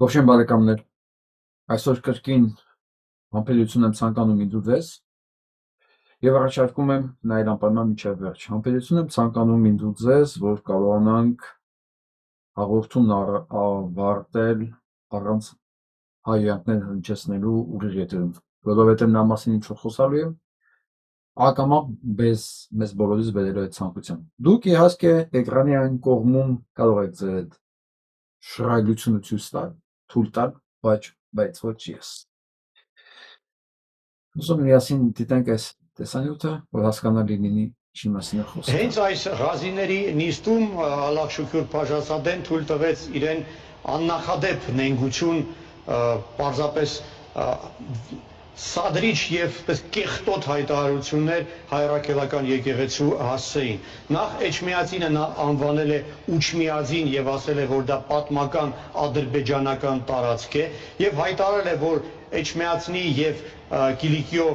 Ողջույն բարեկամներ, այսօր կրկին համբերություն եմ ցանկանում ինձուձեզ եւ առաջարկում եմ նայել անպայման մինչեւ վերջ։ Համբերություն եմ ցանկանում ինձուձեզ, որ կարողանանք հաղորդումն ավարտել առանց հայհոյանքներ հնչեցնելու ուղիղ եթերում, որովհետեւ նրա մասին ինչ որ խոսալու եմ, ակամա մեզ բոլորիս բերելու այդ ցանկությամբ։ Դուք իհարկե էկրանի այն կողմում կարող եք ձեր այդ շռայլությունը ցույց տալ, թույլ տալ, բայց ոչ ես։ Ուզում միասին դիտենք այս տեսանյութը, որ հասկանալի լինի ինչի մասին է խոսքը։ Հենց այս Ղազիների նիստում Ալլահ շուքուր Փաշասադեն թույլ տվեց իրեն աննախադեպ նենգություն պարզապես սադրիչ եւ կեղտոտ հայտարարություններ հայրաքելական եկեղեցու հասցեին։ Նախ Էջմիածինը նա անվանել է Ուչմիածին եւ ասել է, որ դա պատմական ադրբեջանական տարածք է եւ հայտարարել է, որ Էջմիածնի եւ Կիլիկիո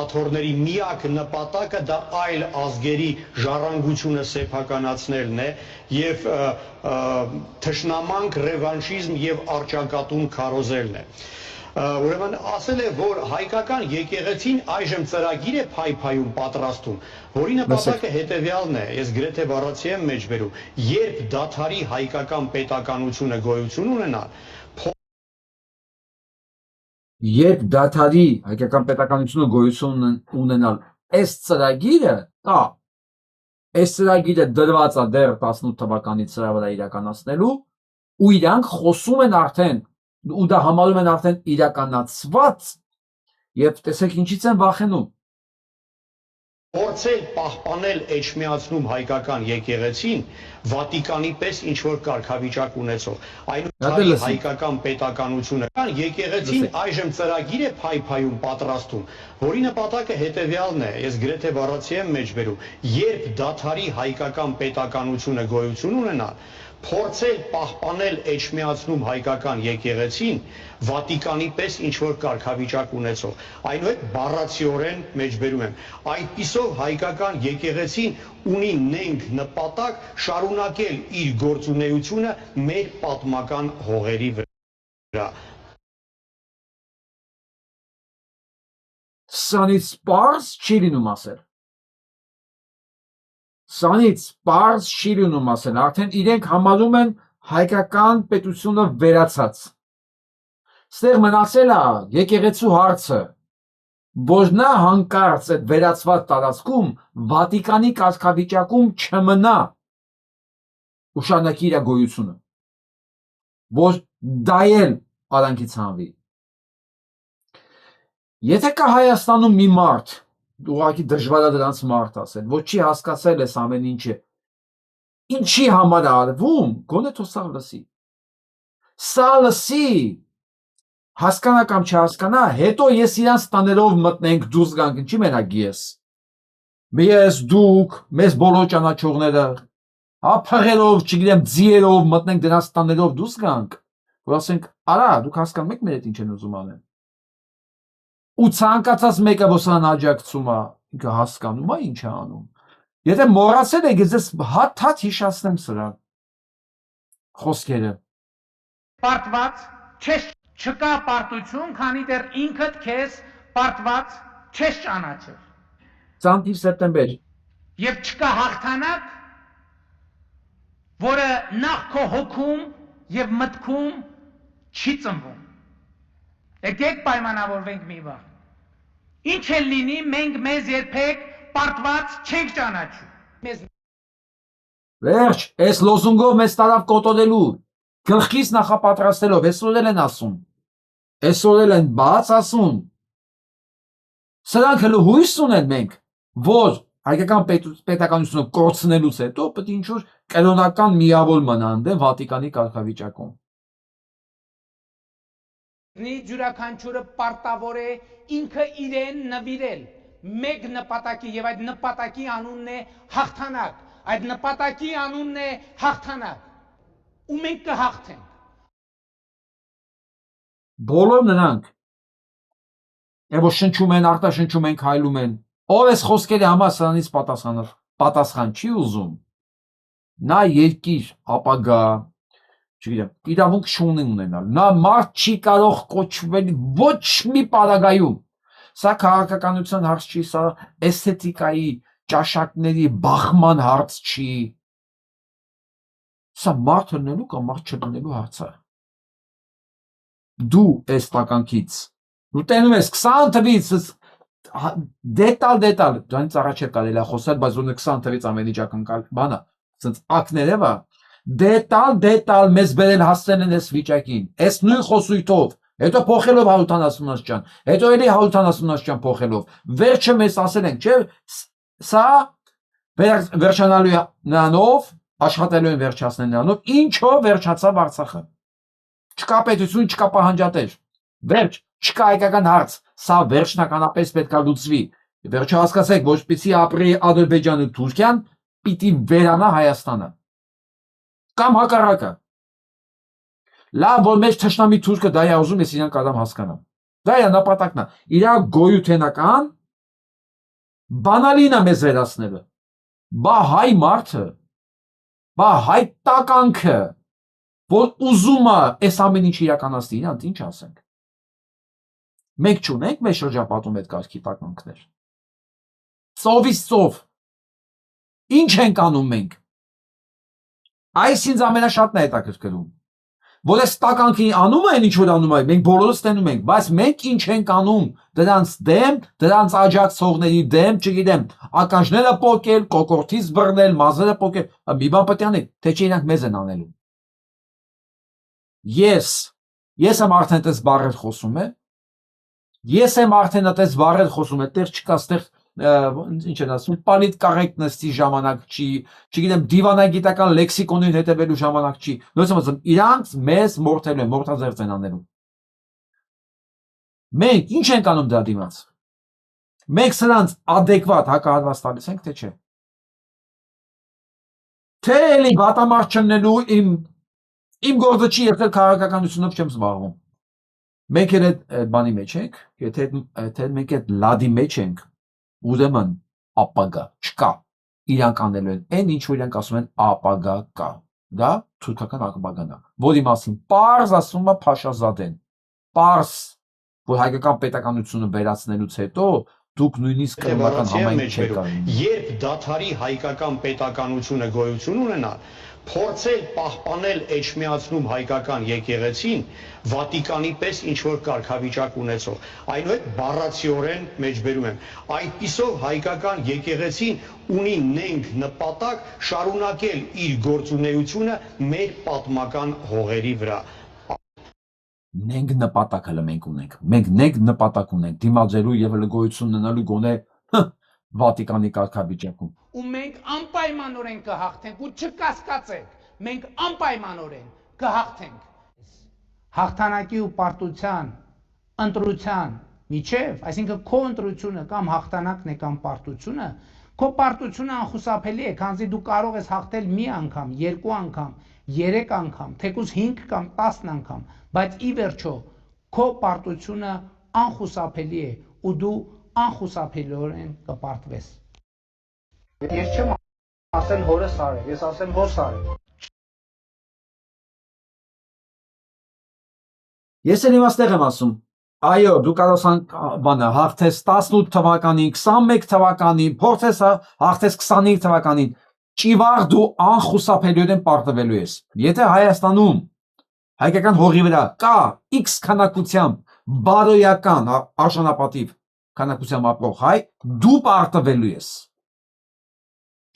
աթոռների միակ նպատակը դա այլ ազգերի ժառանգությունը սեփականացնելն է եւ թշնամանք, ռևանշիզմ եւ արճակատում քարոզելն է։ Ուրեմն ասել է, որ հայկական եկեղեցին այժմ ծրագիր է փայփայում պատրաստում, որի նպատակը հետևյալն է, ես գրեթե բառացի եմ մեջ բերում, երբ դադարի հայկական պետականությունը գոյություն ունենա, երբ դադարի հայկական պետականությունը գոյություն ունենալ, այս ծրագիրը կա, այս ծրագիրը դրված է դեռ 18 թվականից սրա վրա իրականացնելու, ու իրանք խոսում են արդեն ու դա համարում են արդեն իրականացված եւ տեսեք ինչից են վախենում փորձել պահպանել Էջմիածնում հայկական եկեղեցին Վատիկանի պես ինչ որ կարգավիճակ ունեցող այնուհետև հայկական պետականությունը եկեղեցին այժմ ծրագիր է փայփայում պատրաստում որի նպատակը հետևյալն է ես գրեթե բառացի եմ մեջ բերում երբ դադարի հայկական պետականությունը գոյություն ունենա փորձել պահպանել Էջմիածնում հայկական եկեղեցին Վատիկանի պես ինչ որ կարգավիճակ ունեցող այնուհետ բառացիորեն մեջբերում եմ այդպիսով հայկական եկեղեցին ունի նենգ նպատակ շարունակել իր գործունեությունը մեր պատմական հողերի վրա Սրանից պարզ չի լինում ասել Սրանից պարզ չի լինում ասել, արդեն իրենք համարում են հայկական պետությունը վերացած։ Ստեղ մնացել է եկեղեցու հարցը, որ նա հանկարծ այդ վերացված տարածքում Վատիկանի կարգավիճակում չմնա ու շարունակի իր գոյությունը, որ դա էլ արանքից հանվի։ Եթե կա Հայաստանում մի մարդ ուղղակի դժվար է դրանց մարդ ասել, որ չի հասկացել այս ամեն ինչը, ինչի համար է արվում, գոնե թող սա լսի։ Սա լսի, հասկանա կամ չհասկանա, հետո ես իրանց տաներով մտնենք դուրս գանք, ինչի մենակ ես։ Ես դուք, մեզ բոլոր ճանաչողները, փղերով, չգիտեմ, ձիերով մտնենք դրանց տաներով դուրս գանք, որ ասենք, արա, դուք հասկանում եք մեր հետ ինչ են ուզում անեն։ Ու ցանկացած մեկը որ սրան աջակցում է, ինքը հասկանում է ինչ է անում։ Եթե մոռացել եք, ես հատ հիշացնեմ սրան։ Խոսքերը։ Պարտված չկա պարտություն, քանի դեռ ինքդ քեզ պարտված չես ճանաչել։ Ծանտիր սեպտեմբեր։ Եվ չկա հաղթանակ, որը նախ քո հոգում եւ մտքում չի ծնվում։ Եկեք պայմանավորվենք մի բան։ Ինչ էլ լինի, մենք մեզ երբեք պարտված չենք ճանաչում։ Վերջ, այս լոզունգով մեզ տարավ կոտորելու, գլխից նախապատրաստելով, այսօր էլ են ասում, այսօր էլ են բաց ասում։ Սրանք հենց հույս ունեն մենք, որ հայկական պետականությունը կորցնելուց հետո պետք է ինչ-որ կենոնական միավոր մնան դե Վատիկանի կարգավիճակում։ Յուրաքանչյուրը պարտավոր է ինքը իրեն նվիրել մեկ նպատակի եւ այդ նպատակի անունն է հաղթանակ այդ նպատակի անունն է հաղթանակ ու մենք կհաղթենք բոլոր նրանք որ շնչում են արտաշնչում են քայլում են ով էս խոսքերի համար սրանից պատասխան չի ուզում նա երկիր ապագա չգիտեմ, իրավունք չունի ունենալ։ Նա մարդ չի կարող կոչվել ոչ մի պարագայում։ Սա քաղաքականության հարց չի, սա էսթետիկայի, ճաշակների բախման հարց չի։ Սա մարդ լինելու կամ մարդ չլինելու հարց է։ Դու այս տականքից դու տենում ես 20 թվից դետալ, դրանից առաջ է կարելի է խոսել, բայց դու 20 թվից ամեն ինչ ակնկալ բանա, ասենց ակներևա, դետալ մեզ բերել հասցնել են այս վիճակին, այս նույն խոսույթով, հետո փոխելով 170 աստիճան, հետո էլի 170 աստիճան փոխելով, վերջը մեզ ասել են, չէ, սա վերջանալու նրանով, աշխատելու են վերջացնել նրանով, ինչով վերջացավ Արցախը։ Չկա պետություն, չկա պահանջատեր, վերջ, չկա հայկական հարց, սա վերջնականապես պետք է լուծվի, վերջը հասկացեք, որպեսզի ապրի Ադրբեջանը Թուրքիան, պիտի վերանա Հայաստանը, կամ հակառակը, լավ, որ մեջ թշնամի թուրքը դա է ուզում, ես իրան կադամ հասկանամ, դա է նպատակն է, իրա գոյութենական բանալին է մեզ վերացնելը, բա հայ մարդը, բա հայ տականքը, որ ուզում է այս ամեն ինչ իրականացնի, իրանց ինչ ասենք։ Մենք չունենք մեր շրջապատում այդ կարգի տականքներ։ Ծովից ծով։ Ինչ ենք անում մենք։ Այս ինձ ամենաշատն է հետաքրքրում։ Որ այս տականքի անում են ինչ որ անում են, մենք բոլորս տենում ենք, բայց մենք ինչ ենք անում դրանց դեմ, դրանց աջակցողների դեմ, չգիտեմ, ականջները պոկել, կոկորտից բռնել, մազերը պոկել, մի բան պետք է անենք, թե չէ իրանք մեզ են անելու։ Ես եմ արդեն այդպես բառեր խոսում եմ, ես եմ արդեն այդպես բառեր խոսում եմ, տեղ չկա, ստեղ ինչ են ասում, պոլիտ կոռեկտնեսի ժամանակ չի, չգիտեմ, դիվանագիտական լեքսիկոնին հետևելու ժամանակ չի, նույնիսկ ասում, իրանք մեզ մորթելու են, մորթազերծ են անելու։ Մենք ինչ ենք անում դրա դիմաց։ Մենք սրանց ադեկվատ հակահարված տալիս ենք, թե չէ։ Թե էլի վատամարդ չնելու իմ գործը չի, ես էլ քաղաքականությունով չեմ զբաղվում։ Մենք էլ այդ բանի մեջ ենք, եթե մենք այդ լադի մեջ ենք, ուրեմն ապագա չկա, իրանք անելու են, այն ինչ որ իրանք ասում են ապագա կա, դա թուրքական ապագան է, որի մասին պարզ ասում է Փաշազադեն, պարզ, որ հայկական պետականությունը վերացնելուց հետո դուք նույնիսկ կրոնական համայնք չեք կարող։ Երբ դադարի հայկական պետականությունը գոյություն ունենա, փորձել պահպանել էջմիածնում հայկական եկեղեցին Վատիկանի պես ինչ որ կարգավիճակ ունեցող, այնուհետ բառացիորեն մեջբերում եմ, այդպիսով հայկական եկեղեցին ունի նենք նպատակ շարունակել իր գործունեությունը մեր պատմական հողերի վրա։ Նենք նպատակ հələ մենք ունենք, մենք նենք նպատակ ունենք դիմադրելու եւ գոյություն ունենալու գոնե Վատիկանի կարգավիճակում։ Ու մենք անպայմանորեն կհաղթենք ու չկասկածեք, մենք անպայմանորեն կհաղթենք։ Հաղթանակի ու պարտության, ընտրության միջև, այսինքն քո ընտրությունը կամ հաղթանակն է կամ պարտությունը, քո պարտությունը անխուսափելի է, քանզի դու կարող ես հաղթել մի անգամ, երկու անգամ, 3 անգամ, թեկուզ 5 կամ 10 անգամ, բայց ի վերջո քո պարտությունը անխուսափելի է ու դու անխուսափելիորեն կպարտվես։ Ես չեմ ասել հորս արել, ես ասեմ ո՞ս արել։ Ես էլ իմաստեղ եմ ասում, այո, դու կարող ես բանը հաղթես 18 թվականին, 21 թվականին, փորձես հաղթես 25 թվականին, ճիվաղ դու անխուսափելիորեն պարտվելու ես։ Եթե Հայաստանում հայկական հողի վրա կա X քանակությամբ բարոյական արժանապատիվ քանակությամբ ապրող հայ, դու պարտվելու ես։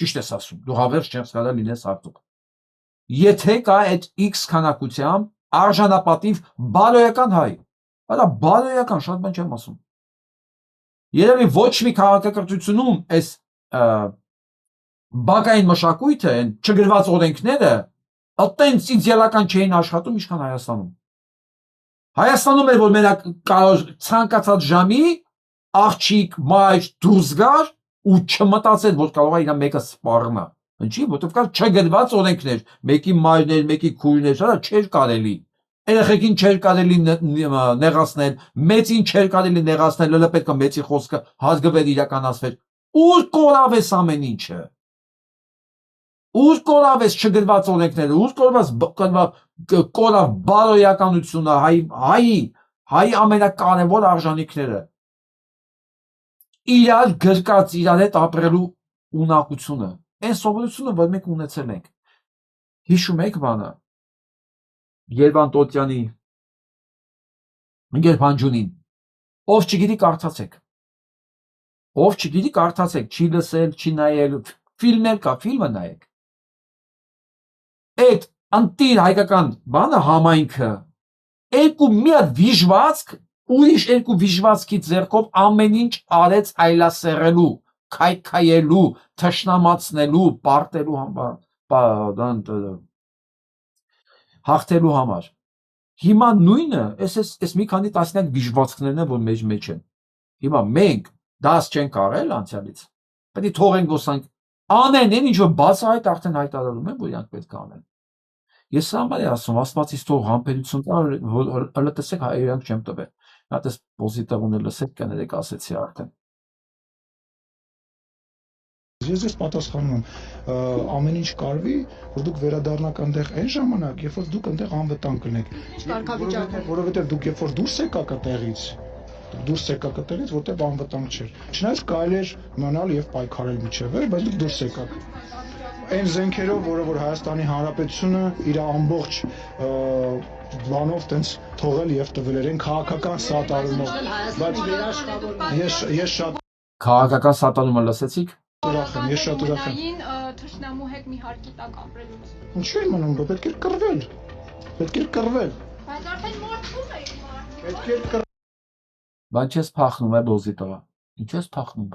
Ճիշտ ես ասում, դու հավերժ չես կարող լինես հատուկ։ Եթե կա այդ X քանակությամբ արժանապատիվ բարոյական հայ, այլ բարոյական, շատ բան չեմ ասում։ Երևի ոչ մի քաղաքակրթությունում այս բակային մշակույթը, այն չգրված օրենքները, այտենց իդեալական չէին աշխատում, ինչքան Հայաստանում։ Հայաստանում էր, որ մենակ կարող ցանկացած ժամի աղջիկ, մայր դուրս գար ու չմտածել, որ կարող է իր մեկը սպառնա։ Ինչի՞, որտեղ կար չգրված օրենքներ, մեկի մայրներ, մեկի քույրներ, դա չէր կարելի։ Երեխեքին չէր կարելի նեղացնել, մեծին չէր կարելի նեղացնել, լը պետք է մեծի խոսքը հազգվեր իրականացվեր։ Ուր կորավ էս ամեն ինչը։ ուր կորավ էս չգրված օրենքները, ուր կորավ բարոյականությունը, հայի ամենակարևոր արժանինքները, իրար գրկած իրար հետ ապրելու ունակությունը, այն սովորությունը, որ մենք ունեցել ենք։ Հիշում եք բանը Երվան Տոտյանի Գերբանջունին, ով չգիտի կարդացեք, չի լսել, չի նայել, ֆիլմներ կա, ֆիլմը նայեք, այդ ընտիր հայկական բանը համայնքը երկու մի հատ վիժվածք, ուրիշ երկու վիժվածքի ձեռքով ամեն ինչ արեց այլասերելու, քայքայելու, թշնամացնելու, պարտելու հաղթելու համար։ Հիմա նույնը, այս մի քանի տասնյակ վիժվածքներն են, որ մեր մեջ են։ Հիմա մենք դաս չենք արել անցյալից, պետք է թողենք ոստանք անեն, ինչ որ բացահայտ արդեն հայտարարում են, որ իրանք պետք է անեն։ Ես համար եմ ասում, Աստվածից թող համբերություն տա, որ լսեք իրանք չեմ տվել։ Նա դες պոզիտիվը լսեք, կներեք ասեցի արդեն։ Ես ես պատասխանում եմ, ամեն ինչ կարվի, որ դուք վերադառնաք այնտեղ այն ժամանակ, երբ որ դուք այնտեղ անվտանգ կլինեք։ Որովհետև դուք երբ որ դուրս եկաք այդտեղից, որտեղ անվտանգ չէր։ Չնայած կարելի էր մնալ եւ պայքարել միջև, բայց դուք դուրս եկաք։ Այն զենքերով, որ Հայաստանի Հանրապետությունը իր ամբողջ բանով տենց թողել եւ տվել էր այն քաղաքական սատարումով, բայց ես շատ քաղաքական սատարումը լսեցիք։ ուրախ եմ, ես շատ ուրախ եմ։ Թշնամու հետ մի հարկի տակ ապրելուց։ Ինչու եմ անում, պետք էր կռվել։ Բայց արդեն մորթում եք մարդու։ Բան չես փախնում է բոզիտովա։ Ինչ ես փախնում։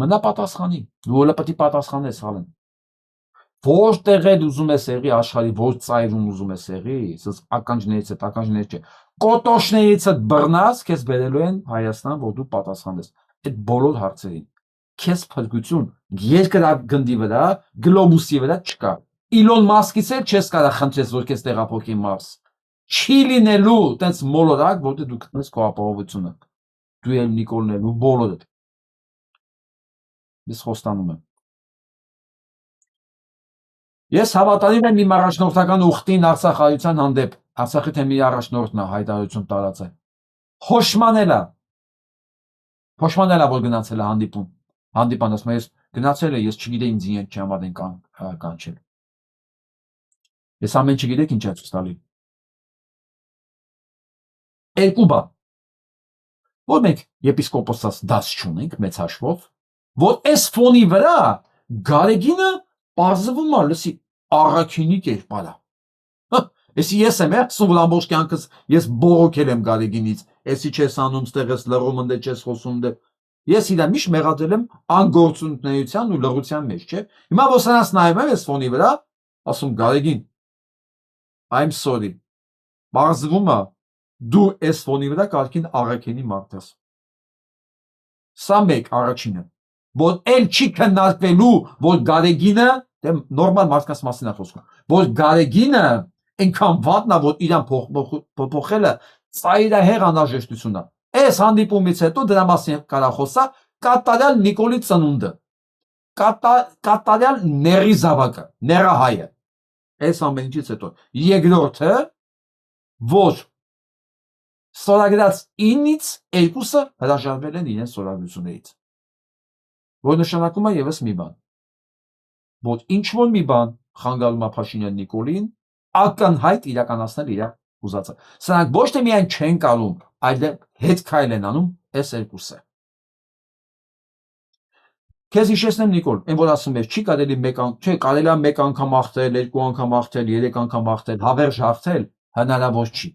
Մնա պատասխանի։ Դու հələ պետք է պատասխանես հալեն։ Որտեղ էլ ուզում ես եղի աշխարհի, որ ծայրում ուզում ես եղի, ասես ականջներից չէ։ Կոտոշներից բռնած քեզ բերելու են Հայաստան, որ դու պատասխանես այդ բոլոր հարցերին։ Քեզ փրկություն երկրագնդի վրա, գլոբուսի վրա չկա։ Իլոն Մասկից էլ չես կարող խնդրես, որ քեզ տեղափոխի Մարս։ Չի լինելու տենց մոլորակ, որտեղ դու գտնես քո ապահովությունը։ Դու էլ Նիկոլն էլ ու բոլորը։ Ես խոստանում եմ։ Ես հավատալին եմ իմ առաջնորդական ուխտին Արցախայության հանդեպ, Արցախի թեմի առաջնորդն է հայտարարություն տարած է։ Փոշմանելա, որ գնացել է հանդիպան, ասում ես գնացել է, ես չգիտեի ինձ իրենք չհամարեն կանչել։ Ես ամեն չգիտեք ինչ է ցույց տալի։ Երկու բան, որ մենք եպիսկոպոսած դաս չունենք մեծ հաշվով, որ այս ֆոնի վրա Գարեգինը պարզվում է, լսի, առաքինի կերպարա։ Էսի ես եմ ասում, որ ամբողջ կյանքս ես բողոքել եմ Գարեգինից, էսի չես անում, ստեղ ես լռում, ընդ չես խոսում, ես իրան միշտ մեղադրել եմ անգործունեության ու լռության մեջ, չէ։ Հիմա որ սրանց նայում եմ այս ֆոնի վրա, ասում Գարեգին, I'm sorry, պարզվում է, դու այս ֆոնի վրա կարգին առաքինի մարդ ես։ Սա մեկ առաջինը, որ էլ չի քննարկվելու, որ Գարեգինը, նորմալ մարդկանց մասին է խոսքում, որ Գարեգինը այնքան վատն է, որ իրան փոխելը ծայրահեղ անհրաժեշտություն է։ Այս հանդիպումից հետո դրա մասին կարա խոսա կատարյալ Նիկոլի ծնունդը, կատարյալ ների զավակը, ներահայը։ Այս ամեն ինչից հետո երկրորդը, որ ստորագրած 9-ից 2-ը հրաժարվել են իրենց ստորագրություններից, որ նշանակում է եւս մի բան, որ ինչ-որ մի բան խանգարում է Փաշինյան Նիկոլին ակնհայտ իրականացնել իր ուզածը։ Սրանք ոչ թե միայն չեն կարում, այլ հետ քայլ են անում այս երկուսը։ Քեզ հիշեցնեմ Նիկոլ, այն որ ասում ես, չի կարելի կարելի է մեկ անգամ հաղթել, երկու անգամ հաղթել, երեք անգամ հաղթել, հավերժ հաղթել, հնարավոր չի։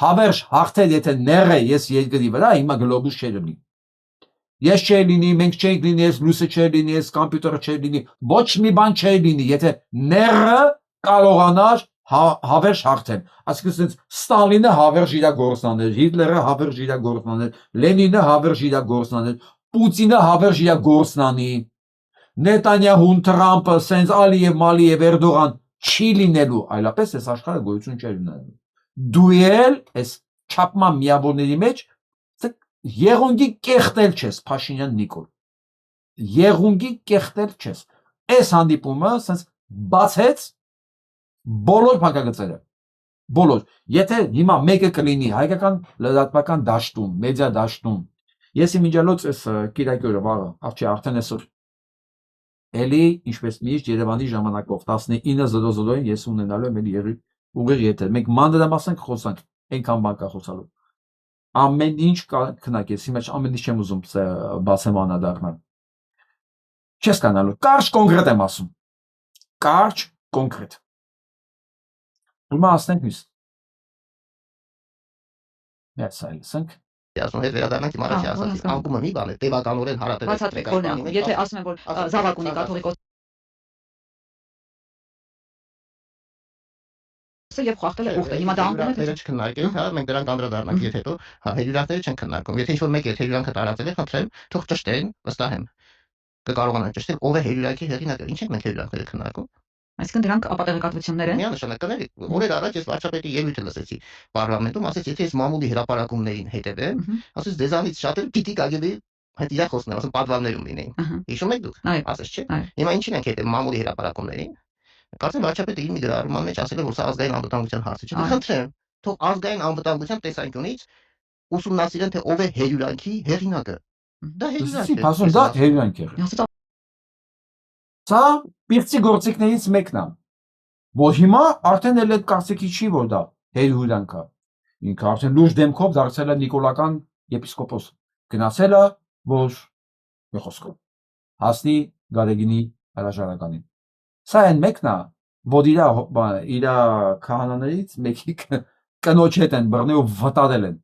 Հավերժ հաղթել, եթե ներ է ես երկրի վրա, հիմա գլոբուս չէ լինի։ Ես չէ լինի, մենք չենք լինի, ես լույսը չէ լինի, ես կոմպյուտերը չէ լինի, ոչ մի բան չէ լինի, եթե ները կարողանար հավերժ հաղթել։ Այսինքն Ստալինը հավերժ իր գործանել, Հիտլերը հավերժ իր գործանել, Լենինը հավերժ իր գործանել, Պուտինը հավերժ իր գործնանի, Նետանյահուն, Թրամպը, սենց Ալիև, Մալիև, Էրդողան չի լինելու, այլապես այս աշխարհը գոյություն չէ լինելու։ Դու էլ այս չափման միավորների մեջ եղունգի կեղտել չես, Փաշինյան Նիկոլ։ Եղունգի կեղտել չես։ Այս հանդիպումը սենց բացեց բոլոր փակագծերը։ Բոլոր։ Եթե հիմա մեկը կլինի հայկական լրատվական դաշտում, մեդիա դաշտում, ես իմիջիալոց այս Կիրակի վաղը, արդեն այսօր էլի ինչպես միշտ Երևանի ժամանակով 19:00-ին ես ունենալու եմ էլի ուղիղ եթեր։ Մենք մանրամասն խոսանք, այնքան բան կա խոսալու։ Ամեն ինչ քնակ, ես հիմա ամեն ինչ չեմ ուզում բացեմ անդրադառնալ։ Չես կանալու, կարճ կոնկրետ եմ ասում։ Կարճ կոնկրետ։ Հիմա ասենք մյուս։ Yes, լսենք։ Ասում հետ վերադառնանք իմ առաջի ասացի, անկումը մի բան է, տևականորեն հարատև է։ Բացատրեք, օրինակ, եթե ասում են, որ զավակ ունի կաթողիկոս եւ խախտել է ուխտը, հիմա դա անկում է։ Դրանք չքննարկենք, հա, մենք դրանք անդրադառնանք եթե հետո, հա, հերյուրանքները չեն քննարկում։ Եթե ինչ-որ մեկ է հերյուրանքը տարածել է, խնդրեմ, թող ճշտեն, վստահ եմ։ Կկարողանան ճշտել, ով է հերյուրանքի հեղինակը, ինչ ենք մենք հերյուրանքները քննարկում։ Այսինքն դրանք ապատեղեկատվություններ են։ Միանշանակ կներ, օրեր առաջ ես վարչապետի ելույթը լսեցի պարլամենտում, ասեց, եթե ես մամուլի հրապարակումներին հետևեմ, ասեց դեզանից շատերը պիտի կագեբի հետ իրար խոսնեն, ասում պատվարներում լինեին։ Հիշում եք դուք։ Ասես չէ։ Հիմա ինչին ենք հետևում մամուլի հրապարակումներին։ Կարծեմ վարչապետը իր մի գրառման մեջ ասել է, որ սա ազգային անվտանգության հարց է։ Խնդրեմ, թող ազգային անվտանգության տեսանկյունից ուսումնասիրեն, թե ով է հերյուրանքի հեղինակը։ Դա հերյուրանք է։ Ասում դա հերյուրանք է։ Սա պիղծի գործիքներից մեկն է, որ հիմա արդեն էլ այդ կարծիքի չի, որ դա հերյուրանք է։ Ինքը արդեն լուրջ դեմքով դարձել է նիկոլական եպիսկոպոս։ Գնացել է, որ մի խոսքով հասնի Գարեգինի հրաժարականին։ Սա այն մեկն է, որ իր քահանաներից մեկի կնոջ հետ են բռնել ու վտարել են։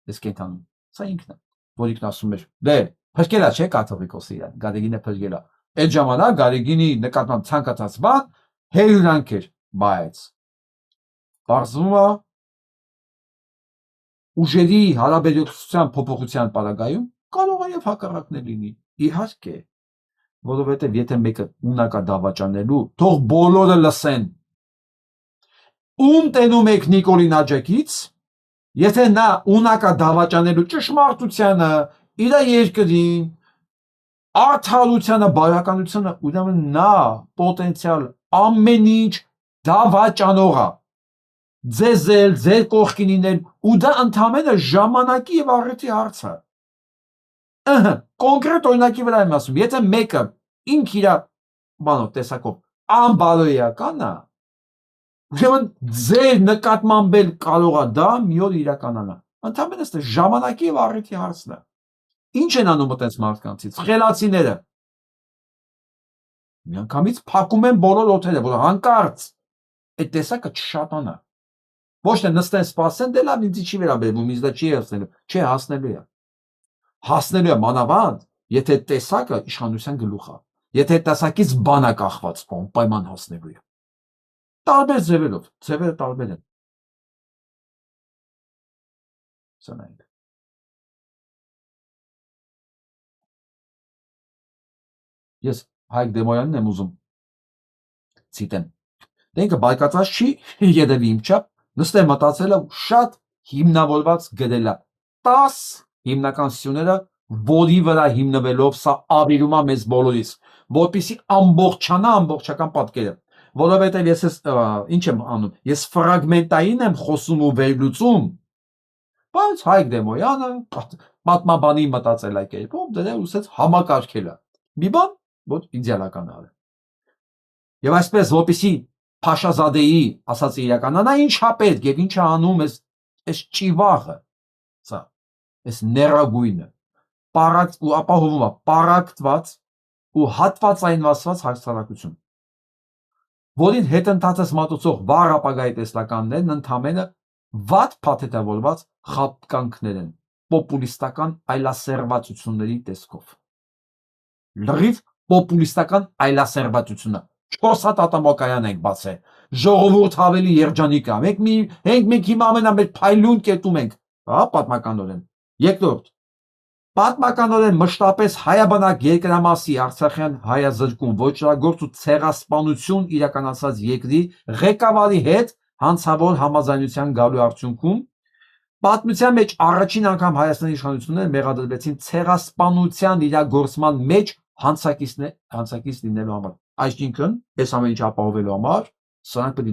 Այս կենթանում։ Սա ինքն է, որ ինքն ասում էր, դե փրկելա չէ կաթողիկոսը իրան, Գարեգինը փրկելա։ Այդ ժամանակ Գարեգինի նկատմամբ ցանկացած բան հերյուրանք էր, բայց բարձվում է ուժերի հարաբերության փոփոխության պարագայում կարող է եւ հակառակն լինի։ Իհարկե, որովհետեւ եթե մեկը ունակա դավաճանելու, թող բոլորը լսեն։ Ում տենում եք Նիկոլին աջակից, եթե նա ունակա դավաճանելու ճշմարտությանը, իր երկրին, արդարությանը, բարոյականությունը, ուրեմն նա պոտենցիալ ամեն ինչ դավաճանող է։ Ձեզ էլ, ձեր կողքին ինել, ու դա ընդամենը ժամանակի եւ առիթի հարց է։ Կոնկրետ օրինակի վրա եմ ասում, եթե մեկը ինք իր բանով տեսակով անբարոյական է, ուրեմն ձեր նկատմամբ էլ կարող է դա մի օր իրականանա։ Ընդամենը ժամանակի եւ առիթի հարցն է։ Ինչ են անում այդպես մարդկանցից, խելացիները։ Միանգամից փակում են բոլոր օդերը, որ հանկարծ այդ տեսակը չշատանա։ Ոչ թե նստեն սպասեն, դե լավ, ինձ չի վերաբերվում, ինձ դա չի հասնելու, չէ, հասնելու է։ Հասնելու է մանավանդ, եթե տեսակը իշխանության գլուխ է, եթե տեսակից բան է կախված, անպայման հասնելու է։ Տարբեր ձևերով, ձևերը տարբեր են։ Սանայք։ Ես Հայկ Դեմոյանին եմ ուզում ցիտեմ։ Դե ինքը բայկացած չի, երևի իմ չափ, նստել մտածել է շատ հիմնավորված գրել է 10 հիմնական սյուները, որի վրա հիմնվելով սա ավիրում է մեզ բոլորիս, որպեսզի ամբողջանա ամբողջական պատկերը, որովհետև ես ինչ եմ անում, ես ֆրագմենտային եմ խոսում ու վերլուծում, բայց Հայկ Դեմոյանը պատմաբանի մտածելակերպով դրել ուսեց համակարգել է, մի բան, որ իդեալական է։ Եվ այսպես, որպեսզի Փաշազադեի ասածը իրականանա, ինչ է պետք եւ ինչ է անում այս ճիվաղը, սա, այս ներագույնը, ու ապահովում է պարակտված ու հատվածայնվածված հասարակություն, որին հետընթացած մատուցող վառ ապագայի տեսլականներն ընդամենը վատ փաթեթավորված խապկանքներ են, պոպուլիստական այլասերվածությունների տեսքով։ Լրիվ պոպուլիստական այլասերվածությունը։ 4 հատ ատամակայան ենք բացել, ժողովուրդ ավելի երջանիկ է, մենք հիմա ամենամեծ փայլուն կետում ենք, հա, պատմականորեն։ Երկրորդ, պատմականորեն մշտապես հայաբնակ երկրամասի արցախյան հայազրկում, ոճրագործ ու ցեղասպանություն իրականացած երկրի ղեկավարի հետ հանցավոր համաձայնության գալու արդյունքում պատմության մեջ առաջին անգամ Հայաստանի իշխանությունները մեղադրվեցին ցեղասպանության իրագործման մեջ հանցակից լինելու համար։ Այսինքն, այս ամեն ինչ ապահովելու համար սրանք պետք է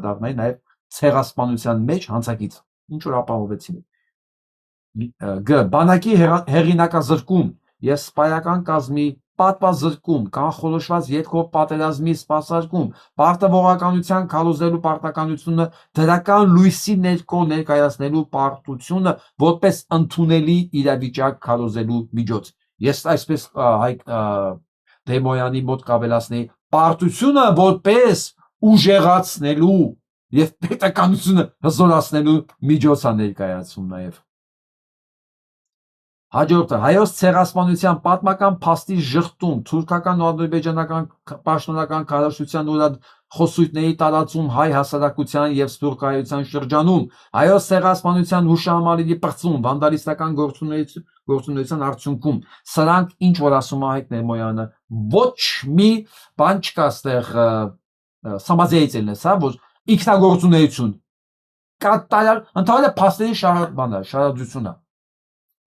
դառնային նաև ցեղասպանության մեջ հանցակից, ինչ որ ապահովեցին։ Գ. Բանակի հեղինակազրկում եւ սպայական կազմի պատվազրկում, կանխորոշված երկրորդ պատերազմի սպասարկում, պարտավորականության քարոզելու պարտականությունը դրական լույսի ներքո ներկայացնելու պարտությունը որպես ընդունելի իրավիճակ քարոզելու միջոց։ Ես այսպես Դեմոյանի մոտ կավելացնեի պարտությունը որպես ուժեղացնելու եւ պետականությունը հզորացնելու միջոց է ներկայացում նաեւ։ Հաջորդը հայոց ցեղասպանության պատմական փաստի ժխտում, թուրքական ու ադրբեջանական պաշտոնական քարոզչության խոսույթների տարածում հայ հասարակության եւ սփյուռքահայության շրջանում, հայոց ցեղասպանության հուշահամալիրի պրծում, վանդալիստական գործունեության արդյունքում, սրանք ինչ որ ասում է Հայկ Նեմոյանը, ոչ մի բան չկա այստեղ սամազեյցելն է, հա, որ ինքնագործունեություն կատարյալ ընդհանրապես փաստերի շարադրություն է։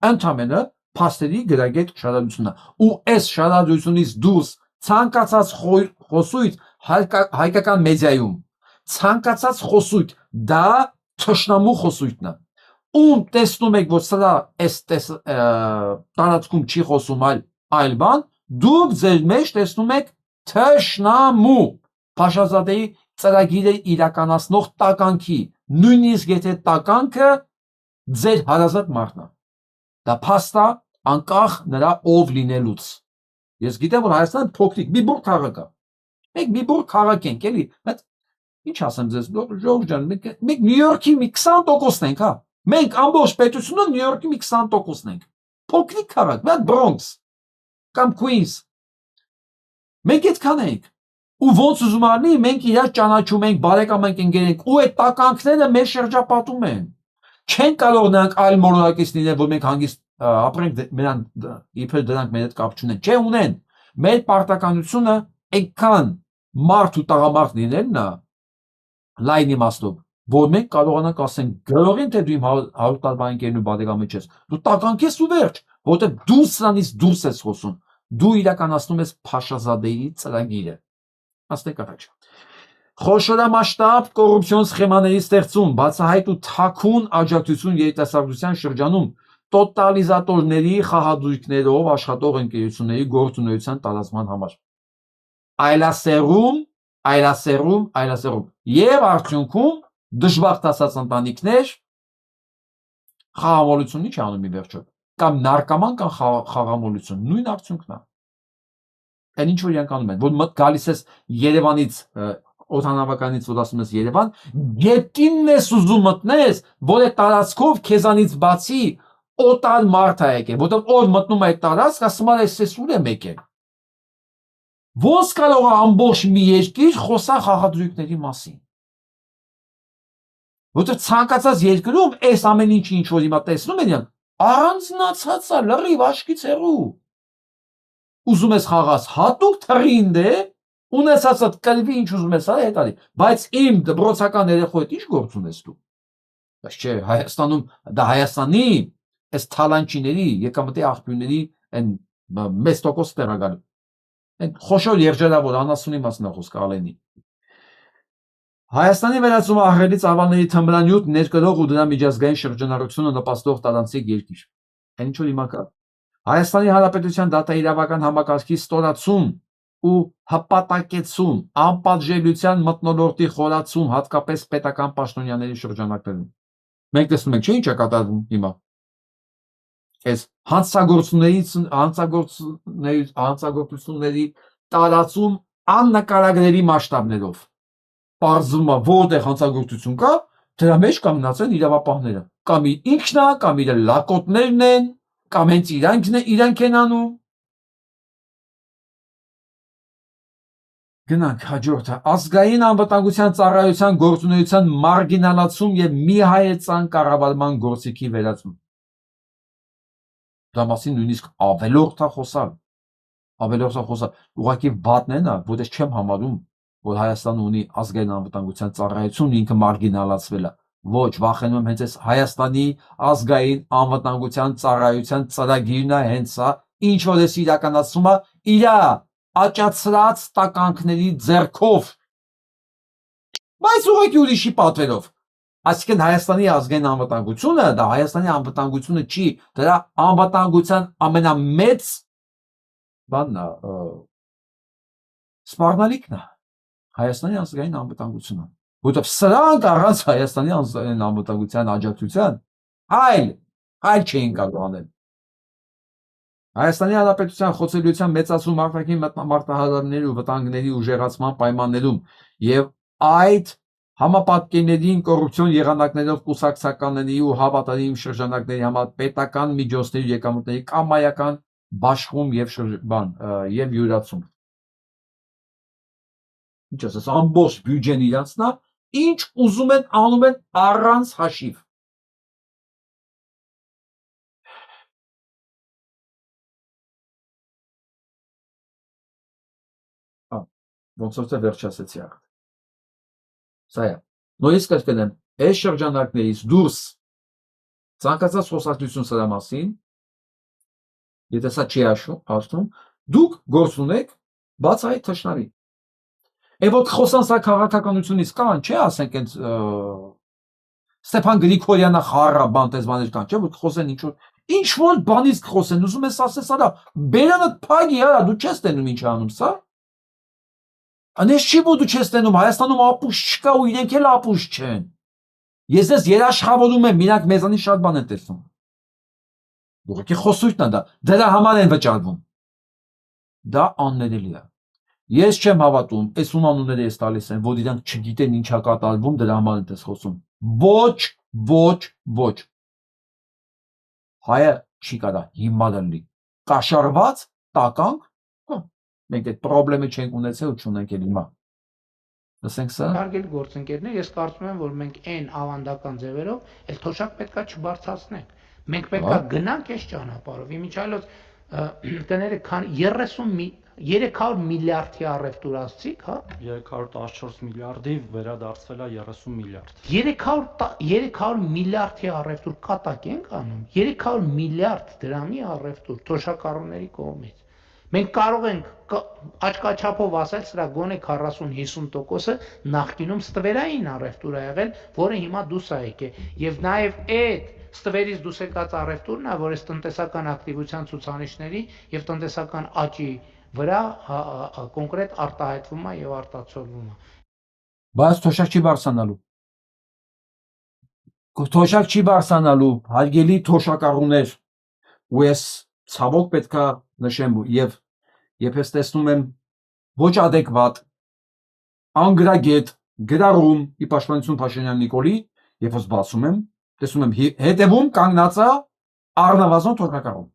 Ընդհանրապես փաստերի գրագետ շարադրությունն է։ Ու այս շարադրությունից դուրս ցանկացած խոսույթ հայկական մեդիայում, ցանկացած խոսույթ դա թշնամու խոսույթն է։ Ում տեսնում եք, որ սրա այս տարածքում չի խոսում այլ բան, դուք ձեր մեջ տեսնում եք թշնամու Փաշազադեի ծրագիրը իրականացնող տականքի, նույնիսկ եթե տականքը ձեր հարազատ մարդն է։ Դա փաստ է անկախ նրա ով լինելուց։ Ես գիտեմ, որ Հայաստանը փոքրիկ մի բուր քաղաք է։ Մենք մի բուր քաղաք ենք, էլի, բայց ինչ ասեմ ձեզ, Ժորժ ջան, մենք Նյու Յորքի մի 20%-ն ենք, հա։ Մենք ամբողջ պետությունը Նյու Յորքի մի 20%-ն ենք։ Փոքրիկ քաղաք, մի հատ Բրոնքս կամ Քուինս։ Մենք այդքան ենք։ Ու ոնց ուզում արնի, մենք իրար ճանաչում ենք, բարեկամ ենք, ընկեր ենք, ու այդ տականքները մեր շրջապատում են։ Չեն կարող նրանք այլ մոլորակից լինել, որ մենք հանգիստ ապրենք իբր դրանք մեր հետ կապ չունեն։ Չէ, ունեն։ Մեր պարտականությունը այնքան մարդ ու տղամարդ լինելն է, լայն իմաստով, որ մենք կարողանանք ասենք գրողին, թե դու իմ 100 տարվա ընկերն ու բարեկամը չես, դու տականք ես ու վերջ, որովհետև դու սրանից դուրս ես խոսում, դու իրականացնում ես Փաշազադեի ծրագիրը։ Ասենք առաջ։ Խոշորամասշտաբ կոռուպցիոն սխեմաների ստեղծում, բացահայտ ու թաքուն աջակցություն երիտասարդության շրջանում, տոտալիզատորների խաղադրույքներով աշխատող ընկերությունների գործունեության տարածման համար։ Այլասերում եւ արդյունքում դժվար տասած ընտանիքներ խաղամոլություն ի՞նչ անում ի վերջո, կամ նարկոման կամ խաղամոլություն, նույն արդյունքն է։ Այն ինչ որ իրանք անում են, որ գալիս ես Երևանից օդանավականից որ ասում ես Երևան, գետինն ես ուզում մտնես, որ այդ տարածքով քեզանից բացի օտար մարդ է եկել, որտեղ օր մտնում է այդ տարածք, ասում է ես ուր եմ եկել։ Ոնց կարող է ամբողջ մի երկիր խոսալ խաղադրույքների մասին։ Որտեղ ցանկացած երկրում այս ամեն ինչը ինչ որ հիմա տեսնում են, առանձնացած է լրիվ աչքից հեռու։ Ուզում ես խաղաս հատուկ թռին դե, ունեցածդ կլվի ինչ ուզում ես արի, հետ արի, բայց իմ դպրոցական երեխոյդ ինչ գործ ունես դու։ Բայց չէ, Հայաստանում դա Հայաստանի այս թալանչիների, եկամտի աղբյուրների այն մեծ տոկոս տեղակալում։ Այն խոշոր երջերավոր անասունի մասն է խոսքը Ալենի։ Հայաստանի վերածումը ահռելի ծավալների թմրանյութ ներկրող ու դրա միջազգային շրջանառությունը նպաստող տարանցիկ երկիր։ Այն ինչ որ հիմա կա։ Հայաստանի Հանրապետության դատաիրավական համակարգի ստորացում ու հպատակեցում, անպատժելիության մթնոլորտի խորացում, հատկապես պետական պաշտոնյաների շրջանակներում։ Մենք տեսնում ենք, չէ՞ ինչ է կատարվում հիմա։ Այս հանցագործությունների տարածում աննկարագրելի մասշտաբներով։ Պարզվում է, որտեղ հանցագործություն կա, դրա մեջ կանգնած են իրավապահները։ Կամ ինքն է, կամ իր լակոտներն են, կամ հենց իրանք են անում։ Գնանք հաջորդը, ազգային անվտանգության ծառայության գործունեության մարգինալացում եւ միահայեցան կառավարման գործիքի վերածում։ Դա մասին նույնիսկ ավելորդ է խոսալ։ Ուղղակի վատն է նա, որ ես չեմ համարում, որ Հայաստանը ունի ազգային անվտանգության ծառայություն, ինքը մարգինալացվել է։ Ոչ, վախենում եմ հենց այս Հայաստանի ազգային անվտանգության ծառայության ծրագիրն է հենց սա, ինչ որ էս իրականացումը իր աճացրած տականքների ձեռքով, բայց ուղղակի ուրիշի պատվերով։ Այսինքն Հայաստանի ազգային անվտանգությունը, դա Հայաստանի անվտանգությունը չի, դրա անվտանգության ամենամեծ բանն է, սպառնալիքն է Հայաստանի ազգային անվտանգությունը, որովհետև սրանք առանց Հայաստանի ազգային անվտանգության աջակցության այլ չէին կարող անել։ Հայաստանի Հանրապետության խոցելիության մեծացում արտաքին մարտահրավերների ու վտանգների ուժեղացման պայմաններում եւ այդ համապատկերներին կոռուպցիոն եղանակներով կուսակցականների ու հավատարիմ շրջանակների համար պետական միջոցների եկամուտների կամայական բաշխում եւ յուրացում։ Ինչ ասես, ամբողջ բյուջեն իրանցնա, ինչ ուզում են անում են առանց հաշիվ։ Ոնց որ վերջացեցի աղդ։ Սա է։ Նույնիսկ կրկնեմ, այս շրջանակներից դուրս ցանկացած խոսակցություն սրա մասին, եթե սա չի հաշվում, դուք գործ ունեք բացահայտ թշնամի։ Որ խոսան սա քաղաքականությունից կան, չէ, ասենք այդ Ստեփան Գրիգորյանը խառը բանտես բաներ կան, չէ, որ խոսեն ինչ որ բանից խոսեն, ուզում ես ասես արա, բերանդ փագի, արա, դու չես տենում ինչ անում սա։ Անես չի որ դու չես տենում, Հայաստանում ապուշ չկա ու իրենք էլ ապուշ չեն։ Ես դες երաշխավորում եմ, իրանք մեզանից շատ բան են տեսնում։ Ուղղակի խոսույթն է դա, դրա համար են վճարվում։ Դա աններելի է։ Ես չեմ հավատում, այս ում անունները ես տալիս են, որ իրանք չգիտեն ինչ է կատարվում, դրա համար են դες խոսում։ Ոչ։ Հայը չի կարա հիմար լինի։ Կաշառված, տականք, մենք այդ պրոբլեմը չենք ունեցել ու չունենք էլ հիմա։ Լսենք սա։ Հարգելի գործընկերներ, ես կարծում եմ, որ մենք այն ավանդական ձևերով էլ թոշակ պետքա չբարձրացնենք։ Մենք պետքա գնանք այս ճանապարհով։ Իմիջիայլոց կներեք, քան 300 միլիարդի առևտուր ասցիք, հա? 314 միլիարդի վերադարձվել է 30 միլիարդ։ 300 միլիարդի առևտուր կատակ ենք անում։ 300 միլիարդ դրամի առևտուր թոշակառուների կողմից։ Մենք կարող ենք աչքաչափով ասել, սրա գոնե 40-50%-ը նախկինում ստվերային առևտուր է եղել, որը հիմա դուրս է եկել։ Եվ նաև այդ ստվերից դուրս եկած առևտուրն է, որ այս տնտեսական ակտիվության ցուցանիշների եւ տնտեսական աճի վրա կոնկրետ արտահայտվում է եւ արտացոլվում է։ Բայց թոշակ չի բարձրանալու։ Թոշակ չի բարձրանալու, հարգելի թոշակառուներ, ու ես ցավոք պետքա նշեմ եւ ես տեսնում եմ ոչ adekvat անգրագետ գրառում ի պաշտպանություն Փաշինյան Նիկոլի, երբ ես բացում եմ, տեսնում եմ հետևում կանգնած է առնվազն թոշակառու։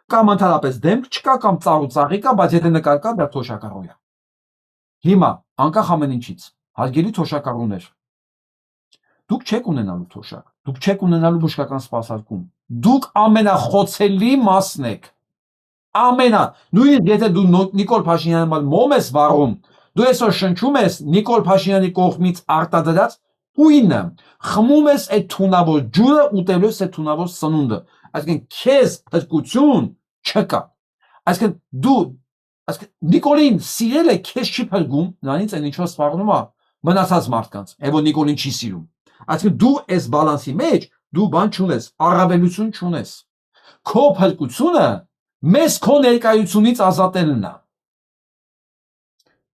Կամ ընդհանրապես դեմք չկա, կամ ծառու ծաղի կա, բայց եթե նկար կա, դա թոշակառու է։ Հիմա անկախ ամեն ինչից, հարգելի թոշակառուներ, դուք չեք ունենալու թոշակ, դուք չեք ունենալու բժշկական սպասարկում, դուք ամենախոցելի մասն եք։ Նույնիսկ եթե դու Նիկոլ Փաշինյանի մոմ ես վառում, դու այսօր շնչում ես Նիկոլ Փաշինյանի կողմից արտադրած ույնը, խմում ես այդ թունավոր ջուրը, ուտելու ես այդ թունավոր սնունդը։ Այսինքն քեզ հրկություն չկա։ Այսինքն դու Նիկոլին սիրելը քեզ չի փրկում, նրանից այն ինչով սպառնում է մնացած մարդկանց, որ Նիկոլին չի սիրում։ Այսինքն դու այս բալանսի մեջ դու բան չունես, առավելություն չունես։ Քո փրկությունը մեզ քո ներկայությունից ազատելն է։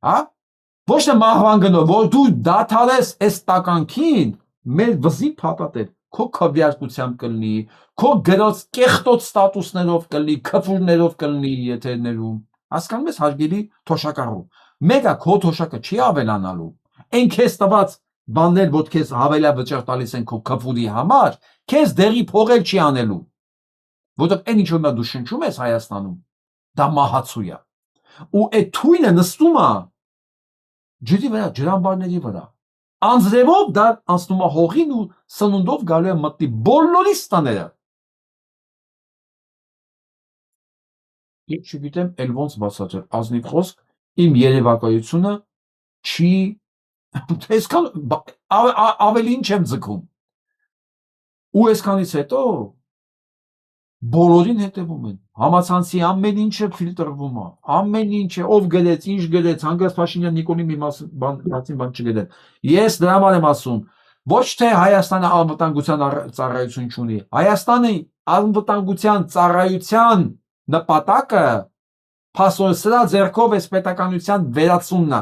Հա? Ոչ թե մահվան գնով, որ դու դադարես այս տականքին, մեր վզի փաթաթել, քո քվեարկությամբ կլինի, քո գրած կեղտոտ ստատուսներով կլինի, քֆուրներով կլինի եթերներում։ Հասկանում ես, հարգելի թոշակառու, մեկը քո թոշակը չի ավելանալու։ Այն քեզ տված բաններ, որ քեզ հավելյա վճար տալիս են քո քֆուրի համար, քեզ դեղի փողել չի անելու։ Որտեղ այն ինչ որ դու շնչում ես Հայաստանում, դա մահացու է։ Ու այդ թույնը նստում է ջրի վրա, ջրամբարների վրա։ Անձրևով դա անցնում է հողին ու սնունդով գալու է մտնի բոլորի ստաները։ Ես չգիտեմ էլ ոնց բացատրել, ազնիվ խոսք, իմ երևակայությունը չի այսքան ավելի ինչ եմ ձգում։ Ու այսքանից հետո բոլորին հետևում են, համացանցի ամեն ինչը ֆիլտրվում է, ամեն ինչը, ով գրեց, ինչ գրեց, հանգած Փաշինյան Նիկոլին մի բան չգրել։ Ես դրա համար եմ ասում, ոչ թե Հայաստանը անվտանգության ծառայություն չունի, Հայաստանի անվտանգության ծառայության նպատակը փաստորեն սրա ձեռքով էս պետականության վերացումն է։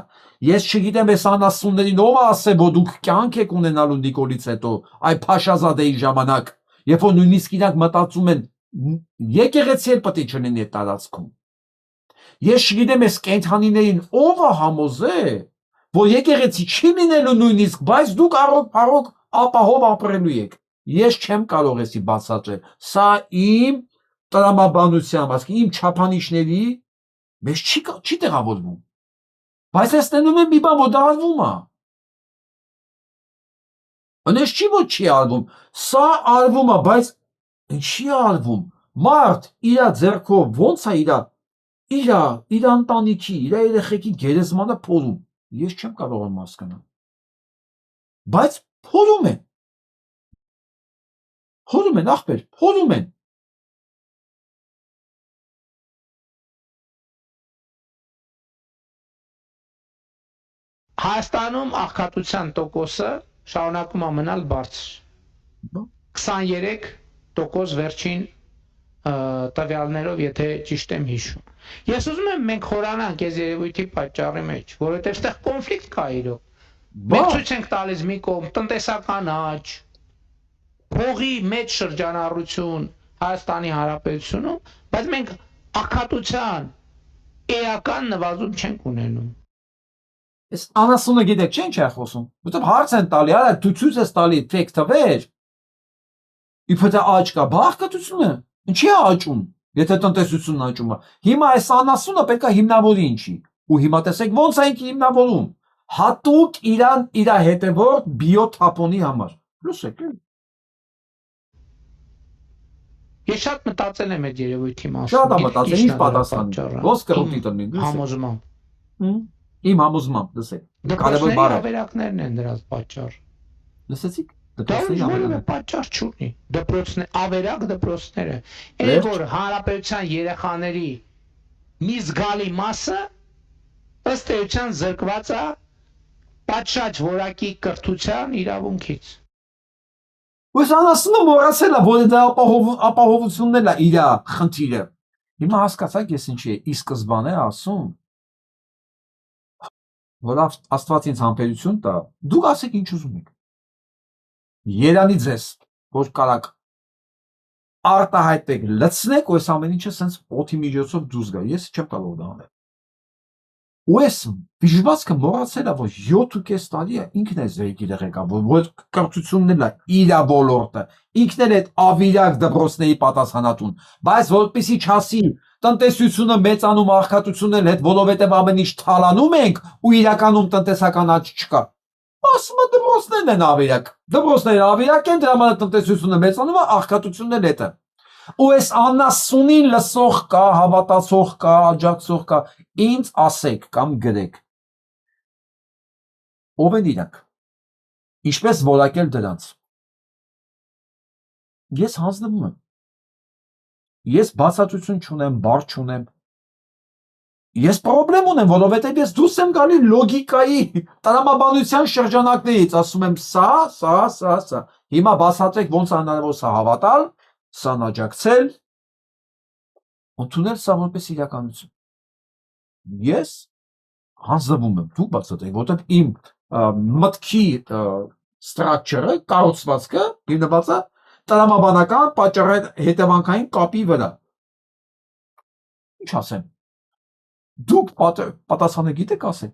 Ես չգիտեմ էս անասուններին ով է ասել, որ դուք կյանք եք ունենալու Նիկոլից հետո, այ Փաշազադեի ժամանակ, երբ որ նույնիսկ իրանք մտածում են եկեղեցի էլ պետք է չլինի այդ տարածքում։ Ես չգիտեմ էս կենդանիներին ով է համոզել, որ եկեղեցի չի լինելու նույնիսկ, բայց դուք առողջ ապահով ապրելու եք։ Ես չեմ կարող էսի բացատրել։ Սա իմ տրամաբանությամբ, ասենք իմ չափանիշների մեջ չի տեղավորվում։ Բայց ես տենում եմ մի բան, որ դարվում է։ Անես չի որ չի արվում, սա արվում է, բայց ինչի արվում։ Մարդ իր ձեռքով ոնց է իր ընտանիքի, իր երեխեքի գերեզմանը փորում։ Ես չեմ կարող եմ հասկանալ։ Բայց փորում են։ Փորում են, ախպեր, փորում են։ Հայաստանում աղքատության տոկոսը շարունակում է մնալ բարձր։ 23% վերջին տվյալներով, եթե ճիշտ եմ հիշում։ Ես ուզում եմ մենք խորանանք այս երևույթի պատճառի մեջ, որովհետև այստեղ կոնֆլիկտ կա իրոք։ Մենք ցույց ենք տալիս մի կողմ տնտեսական աճ, փողի մեջ շրջանառություն Հայաստանի Հանրապետությունում, բայց մենք աղքատության էական նվազում չենք ունենում։ Այս անասունը գիտեք չէ՞ ինչ է խոսում։ Որտեւ հարց են տալի, արա դու ցույց ես տալի ֆեքտ տվեր։ Իբր դա աճ կա, բաղկատությունը ինչի է աճում, եթե տնտեսությունն աճում է։ Հիմա այս անասունը պետք է հիմնավորի ինչի։ Ու հիմա տեսեք ոնց է ինքը հիմնավորում։ Հատուկ իր հետևորդ բիոթապոնի համար։ Լսեք։ Ես շատ մտածել եմ այդ երևույթի մասին։ Շատ եմ մտածել, ինչ պատասխան։ Ոնց կրոտի տնի։ Համոզմամբ։ Իմ համոզմամբ, լսեք։ Կարևոր բառը ավերակներն են դրանց պատճառ։ Լսեցիք։ Դպրոցները պատճառ չունի։ Ավերակ դպրոցները։ Այն որ հանրապետության երեխաների մի զգալի մասը ըստ էության զրկված է պատշաճ որակի կրթության իրավունքից։ Ույս անասունը մոռացել է, որ դա ապահովությունն է իր խնդիրը։ Հիմա հասկացաք ես ինչի է ի սկզբանե ասում, որ Աստված ինձ համբերություն տա, դուք ասեք ինչ ուզում եք։ Երանի ձեզ, որ կարաք արտահայտեք, լցնեք, ու այս ամեն ինչը սենց օդի միջոցով դուրս գա։ Ես չեմ կարող դա անել։ Ու այս բիժվածքը մոռացել է, որ 7.5 տարի է ինքն է զրեկի ղեկավար, որ կրթությունն է իր ոլորտը, ինքն էլ այդ ավիրակ դպրոցների պատասխանատուն, բայց որպեսի չասի տնտեսությունը մեծանում, աղքատությունն էլ հետ, որովհետև ամեն ինչ թալանում ենք ու իրականում տնտեսական աճ չկա։ Ասում է դպրոցներն են ավիրակ։ Դպրոցները ավիրակ են, դրա համար տնտեսությունը մեծանում է, աղքատությունն էլ հետը։ Ու այս անասունին լսող կա, հավատացող կա, աջակցող կա, ինձ ասեք կամ գրեք։ Ով են իրանք։ Ինչպես որակել դրանց։ Ես հանձնվում եմ։ Ես բացատրություն չունեմ, բառ չունեմ։ Ես պրոբլեմ ունեմ, որովհետև ես դուրս եմ գալի լոգիկայի տրամաբանության շրջանակներից, ասում եմ սա։ Հիմա բացատրեք ոնց հնարավոր սա հավատալ, սան աջակցել, ընդունել սա որպես իրականություն։ Ես հանձնվում եմ, դուք բացատրեք, որովհետև իմ մտքի structure-ը, կառուցվածքը հիմնված է տրամաբանական պատճառ հետևանքային կապի վրա։ Ինչ ասեմ։ Դուք պատասխանը գիտեք ասեք։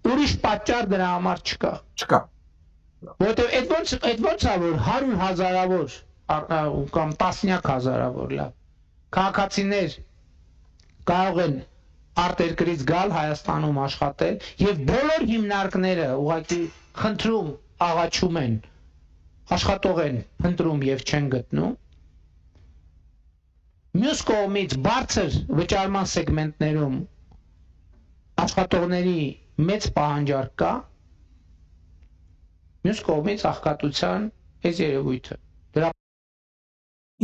Ուրիշ պատճառ դրա համար չկա։ Չկա։ Որտեւ այդ ոնց է որ 100,000-ավոր կամ տասնյակ հազարավոր լավ քաղաքացիներ կարող են արտերկրից գալ Հայաստանում աշխատել եւ բոլոր հիմնարկները ուղղակի խնդրում աղաչում են աշխատող են փնտրում եւ չեն գտնում։ Մյուս կողմից բարձր վճարման սեգմենտներում աշխատողների մեծ պահանջարկ կա։ Մյուս կողմից աղքատության այս երևույթը։ Դրա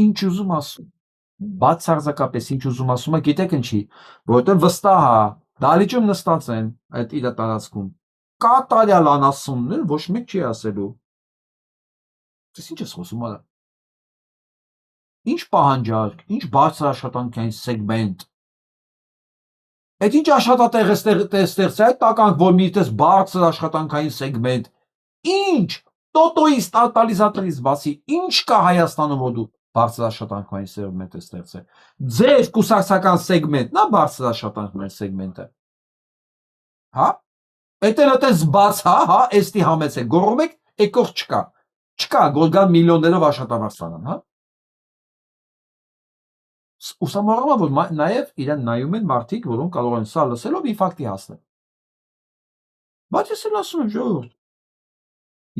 ինչ ուզում ասում, բացարձակապես ինչ ուզում ասում է, գիտեք ինչի, որովհետև վստահ է, դալիճում նստած են այդ իր տարածքում, կատարյալ անասուններ, ոչ մեկ չի ասելու, դες ինչ ես խոսում արա, ինչ պահանջարկ, ինչ բարձր աշխատանքային սեգմենտ, այդ ինչ աշխատատեղ է ստեղծել, այդ տականք, որ մի տես բարձր աշխատանքային սեգմենտ, ինչ, տոտոից, տոտալիզաторից բացի, ինչ կա Հայաստանում, որ դու բարձր աշխատանքային սեգմենտ է ստեղծել, ձեր կուսակցական սեգմենտն է բարձր աշխատանքային սեգմենտը, հա, այդ էլ այդպես բաց, հա, էստի համեց է, գոռում եք, եկող չկա, գորգան միլիոններով աշխատավարձ ստանան, հա, ուսամարում է, որ նաև իրեն նայում են մարդիկ, որոնք կարող են սա լսելով ինֆարկտի հասնել, բայց ես էլ ասում եմ, ժողովուրդ,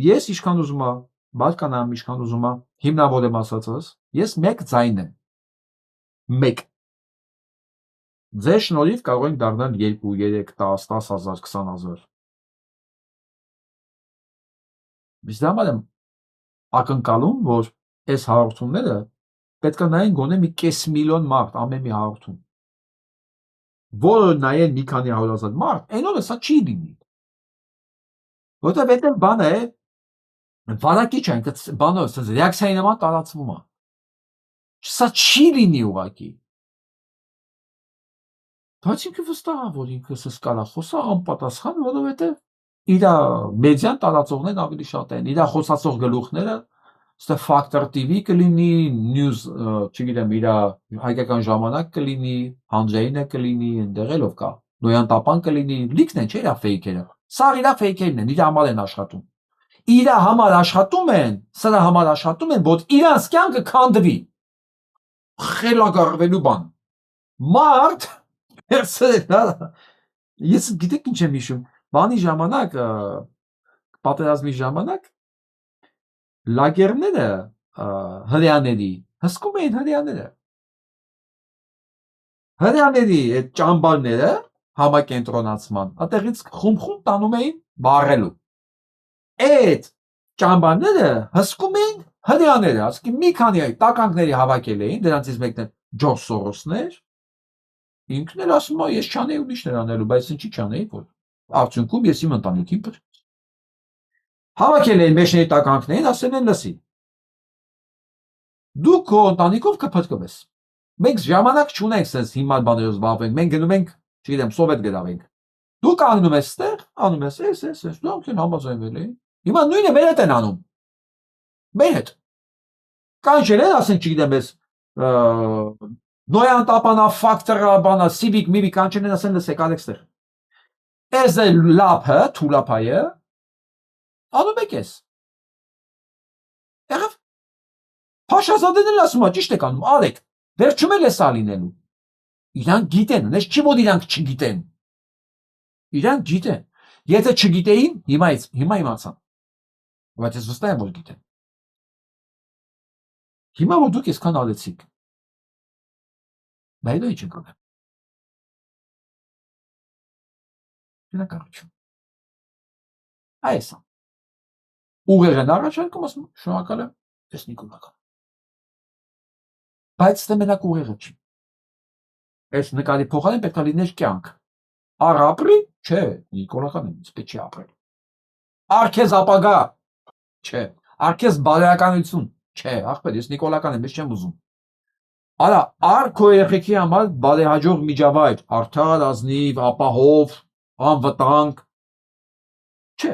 ես ինչքան ուզում եմ, բալկանամ ինչքան ուզում եմ, հիմնավոր եմ ասածս, ես մեկ ձայն եմ, մեկ, ձեր շնորհիվ կարող ենք դառնալ 2, 3, 10, 10,000, 20,000, իսկ դա համար եմ ակնկալում, որ այս հաղորդումները պետք է նայեն գոնե մի կես միլիոն մարդ, ամեն մի հաղորդում, որը նայեն մի քանի 100,000 մարդ, այն օրը սա չի լինի, որտեղ այդ բան է, վարակիչ է, բանով, ռեակցիայի նման տարածվում է, սա չի լինի ուղղակի, բայց ինքը վստահ է, որ ինքս ես կարա խոսա անպատասխան, որովհետև իր մեդիան տարածողներն ավելի շատ են, իր խոսացող գլուխները, ստե Factor TV կլինի, News, չգիտեմ, իր հայկական ժամանակ կլինի, Հանջայինը կլինի, այնտեղ էլով կա, Նոյան Տապան կլինի, լիքն են, չէ՞ իրա ֆեյքերը, սա իրա ֆեյքերն են, իր համար են աշխատում, իր համար աշխատում են, սրա համար աշխատում են, որ իրանց կյանքը քանդվի, խելագարվելու բան, մարդ, ես գիտեք ինչ եմ հիշում, բանի ժամանակ, պատերազմի ժամանակ, լագերները հրեաների, հսկում էին հրեաների այդ ճամբարները համակենտրոնացման, այդտեղից խումբ տանում էին բարելու, այդ ճամբարները հսկում էին հրեաները, ասկի մի քանի տականքների հավաքել էին, դրանցից մեկն է Ջորջ Սորոսն էր, ինքն էլ ասում է, ես չանեի ուրիշներ անելու, բայց ինչի չանեի, որ արդյունքում ես իմ ընտանիքին պրծում, հավաքել էին մեջների տականքներին, ասել են լսի, դու քո ընտանիքով կփրկվես, մենք ժամանակ չունենք սենց հիմար բաներով զբաղվենք, մենք գնում ենք, չգիտեմ, սովետ գրավենք, դու կանգնում ես ստեղ, անում ես, ես, դրանք են համաձայնվել էին, հիմա նույնը մեր հետ են անում, մեր հետ, կանչել են, ասենք, չգիտեմ, ես, Նոյան Տապանա, Factor-ը, բանա, Civic, Mivic, կանչել են, ասեն, լսեք, ալեքստեղ, ես է լապը, թուլապայը, անում եք ես, եղավ, Փաշազադեն էլ ասում է, ճիշտ եք անում, արեք, վերջում էլ է սա լինելու, իրանք գիտեն, նես չի որ իրանք չգիտեն, իրանք գիտեն, եթե չգիտեին, հիմա իմացան, բայց ես վստահ եմ, որ գիտեն, հիմա որ դուք եսքան ալեցիք, բայց դա ինչ ենք անում, շնորհակալություն, այս է, ուղեղ են առաջարկում, ասում, շնորհակալ եմ, ես Նիկոլական, բայց ստե մենակ ուղեղը չի, այս նկարի փոխարեն պետք է լիներ կյանք, առ ապրի, չէ, Նիկոլական եմ, պետք չի ապրել, առքեզ ապագա, չէ, առքեզ բարերականություն, չէ, ախպեր, ես Նիկոլական եմ, ես չեմ ուզում, արա, առ քո երեխեքի համար բարեհաջող միջավայր, արդար, ազնիվ, ապահով, անվտանգ, չէ,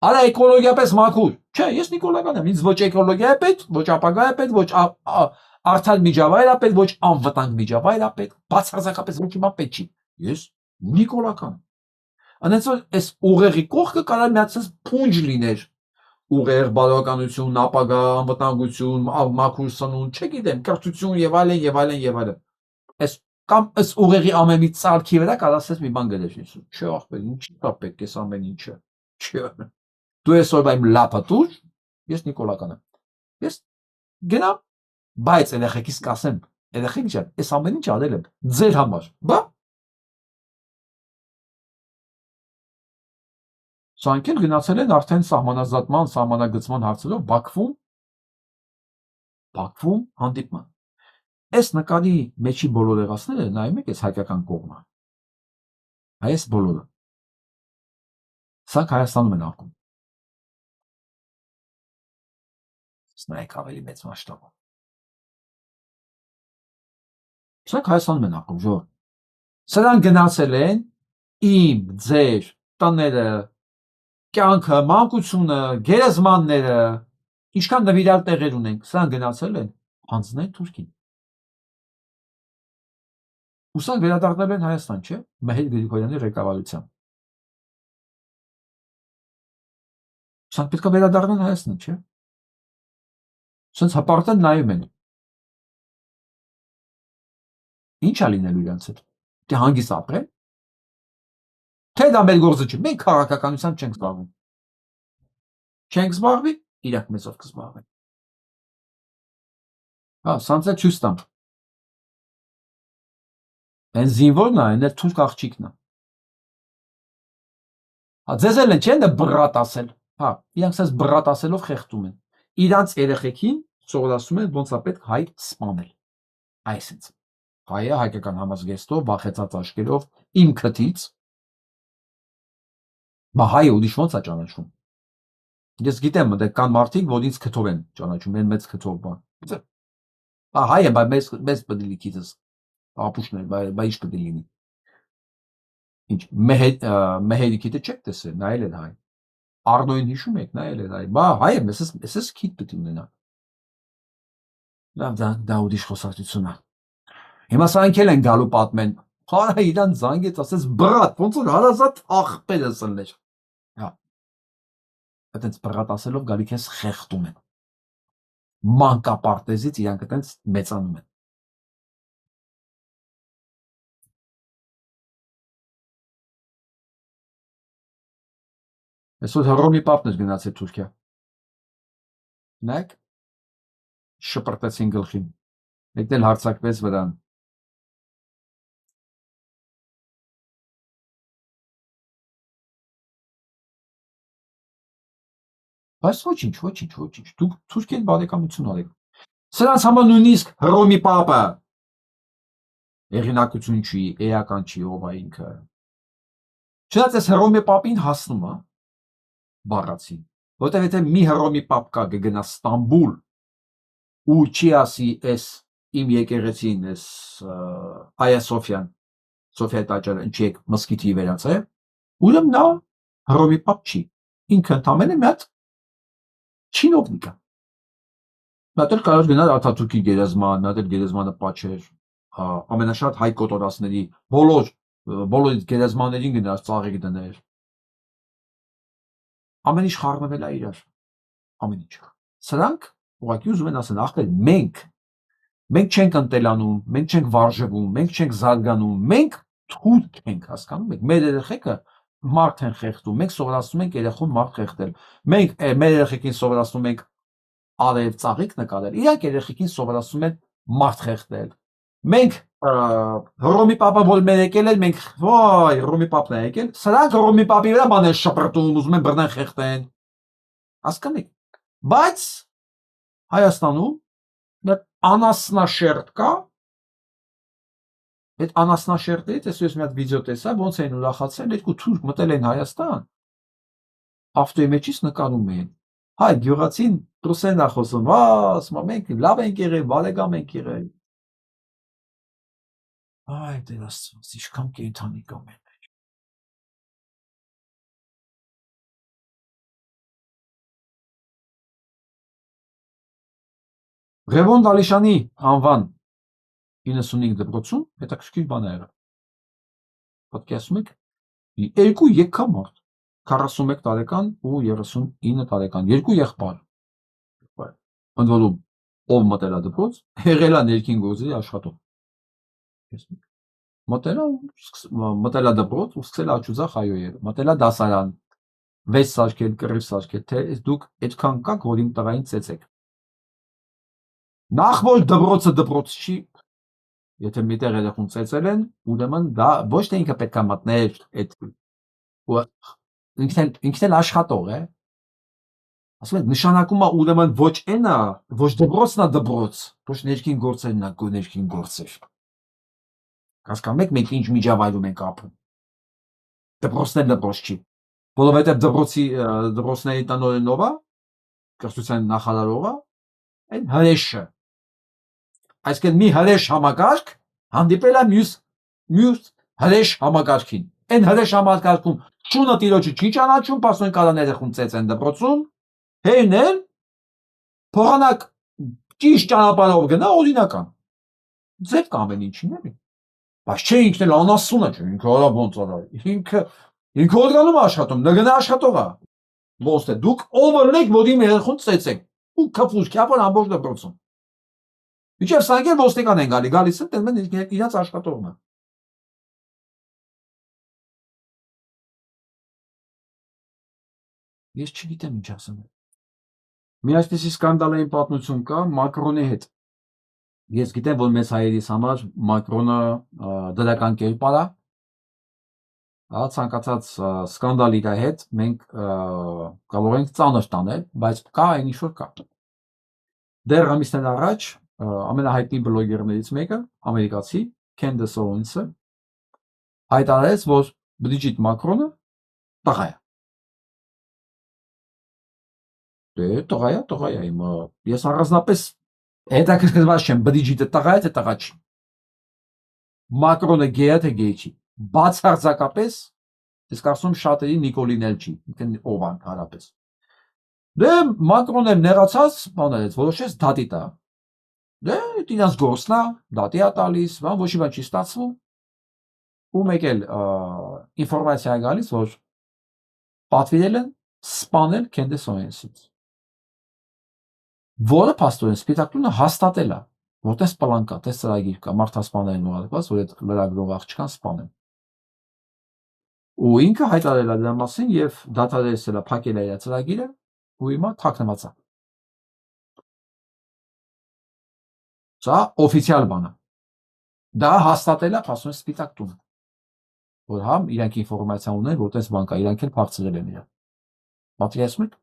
արա էկոլոգիապես մաքուր, չէ, ես Նիկոլական եմ, ինձ ոչ էկոլոգիա է պետք, ոչ ապագա է պետք, ոչ արդար միջավայր է պետք, ոչ անվտանգ միջավայր է պետք, բացարձակապես ոչ իմ պետք չի, ես Նիկոլական եմ, անենց որ այս ուղեղի կողքը կարող միացած փունջ լիներ, ուղեղ, բարոյականություն, ապագա, անվտանգություն, մաքուր սնունդ, չգիտեմ, կրթություն եւ այլն եւ այլն եւ այլն։ Այս կամ այս ուղեղի ամեն մի ծալքի վրա կարող ասես մի բան գրես ես։ Չէ, ախպեր, ինչի՞ կա պետք էս ամեն ինչը։ Չէ։ Դու այսօր իմ լապը տուր, ես Նիկոլական եմ։ Ես գնամ, բայց երեխեքիս կասեմ, երեխեք ջան, այս ամեն ինչ արել եմ ձեր համար։ Բա Սրանք էլ գնացել են արդեն սահմանազատման, սահմանագծման հարցերով Բաքվում Բաքվում հանդիպման։ Այս նկարի մեջի բոլոր եղածները նայում եք այս հայկական կողմը։ Այս բոլորը։ Սրանք Հայաստանում են ակում։ Նայեք ավելի մեծ մասշտաբով։ Սրանք Հայաստանում են ակում, ժողովուրդ։ Սրանք գնացել են իմ, ձեր տները, կյանքը, մանկությունը, գերեզմանները, ինչքան նվիրալ տեղեր ունենք, սրանք գնացել են հանձնել Թուրքին։ Ու սրանք վերադառնալու են Հայաստան, չէ՞, Մեհեր Գրիգորյանի ղեկավարությամբ։ Սրանք պետք է վերադառնան Հայաստան, չէ՞։ Սենց հպարտեն նայում են։ Ինչ է լինելու իրանց հետ։ Թե հանգիստ ապրեն։ Թե դա մեր գործը չէ։ Մենք քաղաքականությամբ չենք զբաղվում։ Չենք զբաղվի, իրանք մեզով կզբաղվեն։ Հա, սանց է ցույց տամ։ Այն զինվորն է, այն էլ թուրք աղջիկն է։ Հա, ձեզ էլ են չէ՞ դա բռատ ասել։ Հա, իրանք սենց բռատ ասելով խեղդում են։ Իրանց երեխեքին սովորացնում են ոնց է պետք հայ սպանել։ Այսինքն հայը հայկական համազգեստով, վախեցած աչքերով, իմ քթից, բա հայը ուրիշ ոնց է ճանաչում։ Ես գիտեմ, դե կան մարդիկ, որ ինձ քթով են ճանաչում, են մեծ քթով բան։ Բա հայը, բա մեծ պետք է քիթս, ապուշներ, բա ինչ պետք է լինի։ Ինչ մեհերի քիթը չեք տեսել, նայել են հայ։ Արնոյին հիշում եք, նայել են հայ։ Բա հայը մեզ քիթ պետք է ունենա։ Լավ, դա ուրիշ խոսակցություն է։ Հիմա սրանք էլ են գալու պատմեն, հարա իրան զանգեց, ասեց բռատ, ոնց որ հարազատ աղբերը սններ։ Հա, այդենց բռատ ասելով գալիք ես խեղդում են։ Մանկապարտեզից իրանք այդենց մեծանում են։ Այսօր Հռոմի պապն էր գնացել Թուրքիա։ Նայեք, շպրտեցին գլխին, եկնել հարցակվեց վրան։ Բայց ոչինչ, դուք Թուրքիան բարեկամություն արեք։ Սրանց համար նույնիսկ Հռոմի պապը հեղինակություն չի, էական չի, ով է ինքը։ Չնայած այս Հռոմի պապին հասնում է բառացին, որտեղ եթե մի Հռոմի պապ կա գնա Ստամբուլ ու չի ասի այս իմ եկեղեցին, այս Հայա Սոֆիան, Սոֆիա տաճարը ինչի եք մսկիթի վերածել, ուրեմն նա Հռոմի պապ չի։ Ինքը ընդամենը մի հատ չինովնիկ է։ Նա դեռ կարող գնալ Աթաթուրքի գերեզման, նա դեռ գերեզմանը պատճեր, ամենաշատ հայ կոտորածների բոլոր գերեզմաններին գնաց ծաղիկ դներ։ Ամեն ինչ խառնվել է իրար։ Ամեն ինչ։ Սրանք ուղղակի ուզում են ասեն, ախպեր, մենք չենք ընտելանում, մենք չենք վարժվում, մենք չենք զարգանում, մենք թուրք ենք, հասկանում եք, մեր երեխեքը մարդ են խեղդում, մենք սովորացնում ենք երեխուն մարդ խեղդել, մենք մեր երեխեքին սովորացնում ենք արև ծաղիկ նկարել, իրանք երեխեքին սովորացնում են մարդ խեղդել, մենք Հռոմի պապը որ մեր եկել են, մենք վայ Հռոմի պապն է եկել, սրանք Հռոմի պապի վրա բան են շպրտում, ուզում են բռնեն խեղդեն, հասկանում եք, բայց Հայաստանում մեր անասնաշերտ կա, այդ անասնաշերտից ես մի հատ վիդեո տեսա, ոնց էին ուրախացել, երկու թուրք մտել են Հայաստան, ավտոյի մեջից նկարում էին, հայ գյուղացին ռուսերեն է խոսում, ասում մենք լավ ենք եղել, բարեկամ ենք եղել, այ Տեր Աստված, ինչքան կենդանի կա մեր մեջ։ Ղևոն Դալիշանի անվան 95 դպրոցում հետաքրքիր բան է եղել։ Պատկերացնում եք, երկու եկամարդ, 41 տարեկան ու 39 տարեկան, երկու եղբայր։ Ընդ որում, ով մտել է դպրոց, եղել է ներքին գործերի աշխատող։ Մտել է դպրոց ու սկսել աչուձախ հայոյել, մտել է դասարան, վեց սարքել, կռիվ սարքել, թե դուք այդքան կաք, որ իմ տղային ծեծեք։ Նախ որ դպրոցը դպրոց չի, եթե միտեղ երեխուն ծեծել են, ուրեմն դա ոչ թե ինքը պետք է մտներ այդ ինքն էլ աշխատող է, ասում են նշանակում է ուրեմն ոչ այնա, ոչ դպրոցն է դպրոց, ոչ ներքին գործերն է ներքին գործեր։ Հասկանում եք մենք ինչ միջավայրում ենք ապրում։ Դպրոցն էլ դպրոց չի, որովհետև դպրոցների տնօրենն ով է, կրթության նախարարը, այն հրեշը։ Այսինքն մի հրեշ համակարգ հանդիպել է մյուս հրեշ համակարգին։ Այն հրեշ համակարգում շունը տիրոջը չի ճանաչում, պասոն կարան երեխուն ծեծեն դպրոցում, հերն փողանակ ճիշտ ճանապարհով գնա օրինական։ Ձև կա ամեն ինչին էլի։ Բայց չէ ինքն էլ անասուն է, ինքը արա ոնց արա։ Ինքը օրգանում աշխատում, նգնա աշխատող է։ Ոնց է դուք ով եք, որ իմ երեխուն ծեծեք։ Ու քֆուր քյապան ամբողջ դպրոցում։ Իջև սանգեր ոստիկան են գալիս են, տեն իրաց աշխատողն է։ Ես չգիտեմ ինչ ասեմ։ Մի այսպիսի սկանդալային պատմություն կա Մակրոնի հետ։ Ես գիտեմ, որ մեզ հայերիս համար Մակրոնը դրական կերպար է։ Ցանկացած սկանդալի հետ մենք կարող ենք ծանր տանել, բայց կա այն ինչ որ կա։ Դեռ ամիսներ առաջ ամենահայտնի բլոգերներից մեկը, ամերիկացի Քենդես Օուենսը հայտարարեց, որ Բրիջիտ Մակրոնը տղա է։ Դե տղա է իմ ես առանձնապես հետաքրքրված չեմ Բրիջիտը տղա է թե տղա չի։ Մակրոնը գեյ է թե գեյ չի։ Բացարձակապես ես կարծում շատերի Նիկոլին էլ չի, ով ընդհանրապես։ Դե Մակրոնը նեղացած բաներից որոշեց դատի տա։ Դե դինաս գործն է, դատի է տալիս, ոչ մի բան չի ստացվում։ Ու մեկ էլ ինֆորմացիա է գալիս, որ պատվիրել են սպանել Քենդես Օուենսից։ Որը փաստորեն սպիտակտունը հաստատել է, որ տես պլան կա, տես ծրագիր կա, մարդասպաներն ուղարկված, որ այդ լրագրող աղջկան սպանեն։ Ու ինքը հայտարարել է դրա մասին եւ դադարեցել է, փակել է իր ծրագիրը, ու հիմա թաքնված է։ Սա օֆիցիալ բան է։ Դա հաստատել է փաստորեն սպիտակտունը, որ համ իրանք ինֆորմացիա ունեն, որ տես բան կա, իրանք էլ փակցրել են իրան։ Պատկերացնում եք։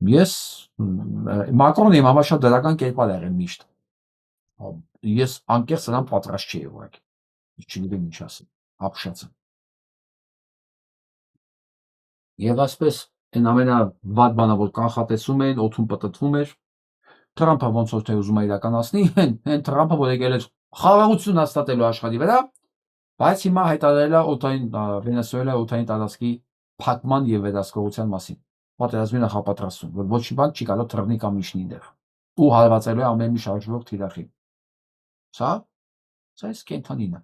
Ես Մակրոնը իմ համար շատ դրական կերպար եղել միշտ։ Ես անկեղծ նրան պատրաստ չէի ուղղակի։ Չգիտեմ ինչ ասեմ, ապշած եմ։ Եվ այսպես այն ամենավատ բանը, որ կանխատեսում էին, օդում պտտվում էր, Թրամփը ոնց որ թե ուզում է իրականացնի, այն Թրամփը, որ եկել էր խաղաղություն հաստատելու աշխարհի վրա, բայց հիմա հայտարարել է Վենեսուելա օդային տարածքի փակման եւ վերահսկողության մասին։ Պատերազմի նախապատրաստում, որ ոչ մի բան չի կարող թռնի կամ իջնի դեռ։ Ու հարվածելու է ամեն մի շարժվող թիրախին։ Սա այս կենթանին է։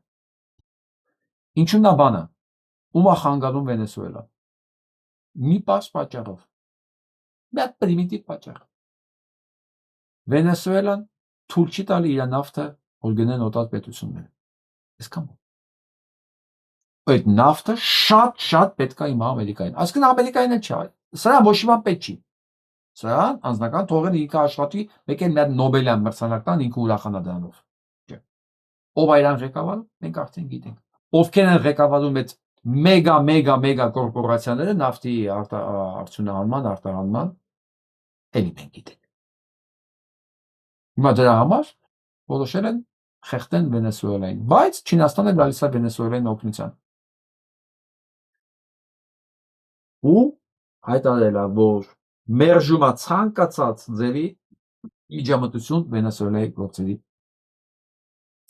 Ինչու՞ն է բանը։ Ում է խանգարում Վենեսուելա։ Մի պարզ պատճառով։ Մի հատ պրիմիտիվ պատճառ։ Վենեսուելան թույլ չի տալի իր նավթը, որ գնեն օտար պետությունները։ Այսքան։ Այդ նավթը շատ պետք է իմ Ամերիկային։ Այսինքն Ամերիկային էլ չի։ Սրան ոչ մի բան պետք չի։ Սրան անձնական թողեն ինքը աշխատի, մեկ էլ մի Նոբելյան մրցանակ տան, ինքը ուրախանա դրանով։ Ով այրան ղեկավարում, մենք արդեն գիտենք։ Ովքեր են ղեկավարում այդ մեգա կորպորացիաները նավթի արդյունահանման, արտահանման, էլի մենք գիտենք։ Հիմա դրա համար որոշել են խեղդեն Վենեսուելային, բայց Չինաստանը գալիս է Վենեսուելային օգնության։ Ու հայտարարել է, որ մերժում է ցանկացած ձևի միջամտություն Վենեսուելայի գործերի։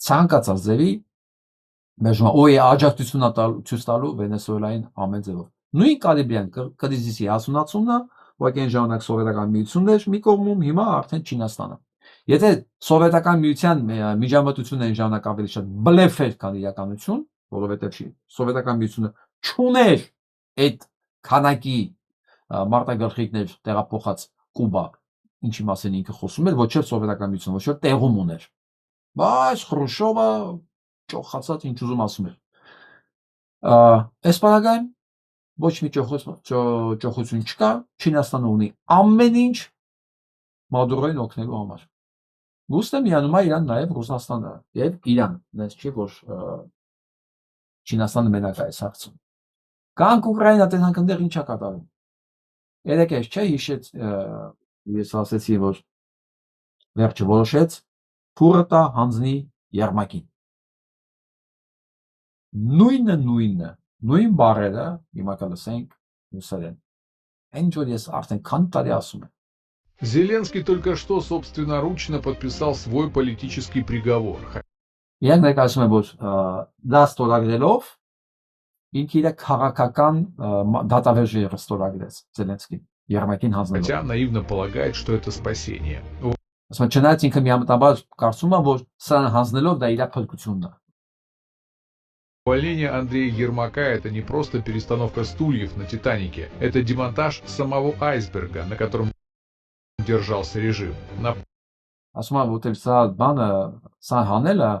Ցանկացած ձևի մերժում է, օի աջակցություն ցույց տալու Վենեսուելային ամեն ձևով։ Նույն Կարիբյան կրիզիսի հասունացումն է, ուղղակի այն ժամանակ սովետական միությունն էր մի կողմում, հիմա արդեն Չինաստանը։ Եթե սովետական միության միջամտությունն այն ժամանակ ավելի շատ բլեֆ էր, քան իրականություն, որովհետև սովետական միությունը չուներ այդ քանակի մարտագլխիկներ տեղափոխած Կուբա, ինչի մասին ինքը խոսում էր, ոչ էլ սովետական միությունը, ոչ էլ տեղում ուներ։ Բայց Խրուշչովը ճոխացած ինչ ուզում ասում էր։ Այս բանական ոչ մի ճոխություն չկա, Չինաստանը ունի ամեն ինչ Մադուրոին օգնելու համար։ Գուստը միանում է իրան նաև Ռուսաստանը եւ Իրան, դες չի որ Չինաստանը մենակ է այս հարցում։ Կանք Ուկրաինա տենանք այնտեղ ինչա կատարում։ Երեք էս չէ հիշեց ես ասեցի որ վերջը որոշեց փուրը տա հանձնի Երմակին նույն բառերը հիմա կլսենք ռուսերեն ինչ որ ես արդեն քան տարի ասում եմ Зеленский только что собственноручно подписал свой политический приговор. Իրենք ներկայացնում են որ դա ստորագրելով ինքը իր քաղաքական դատավեժը ստորագրեց Զելենսկին Երմակին հանձնելով Хотя наивно полагает, что это спасение. Ասում չնայած ինքը միամտաբար կարծում է որ սա հանձնելով դա իր փրկությունն է Увольнение Андрея Ермака – это не просто перестановка стульев на Титанике, это демонтаж самого айсберга, на котором держался режим. Ասում եմ որ սա բանը սա հանելը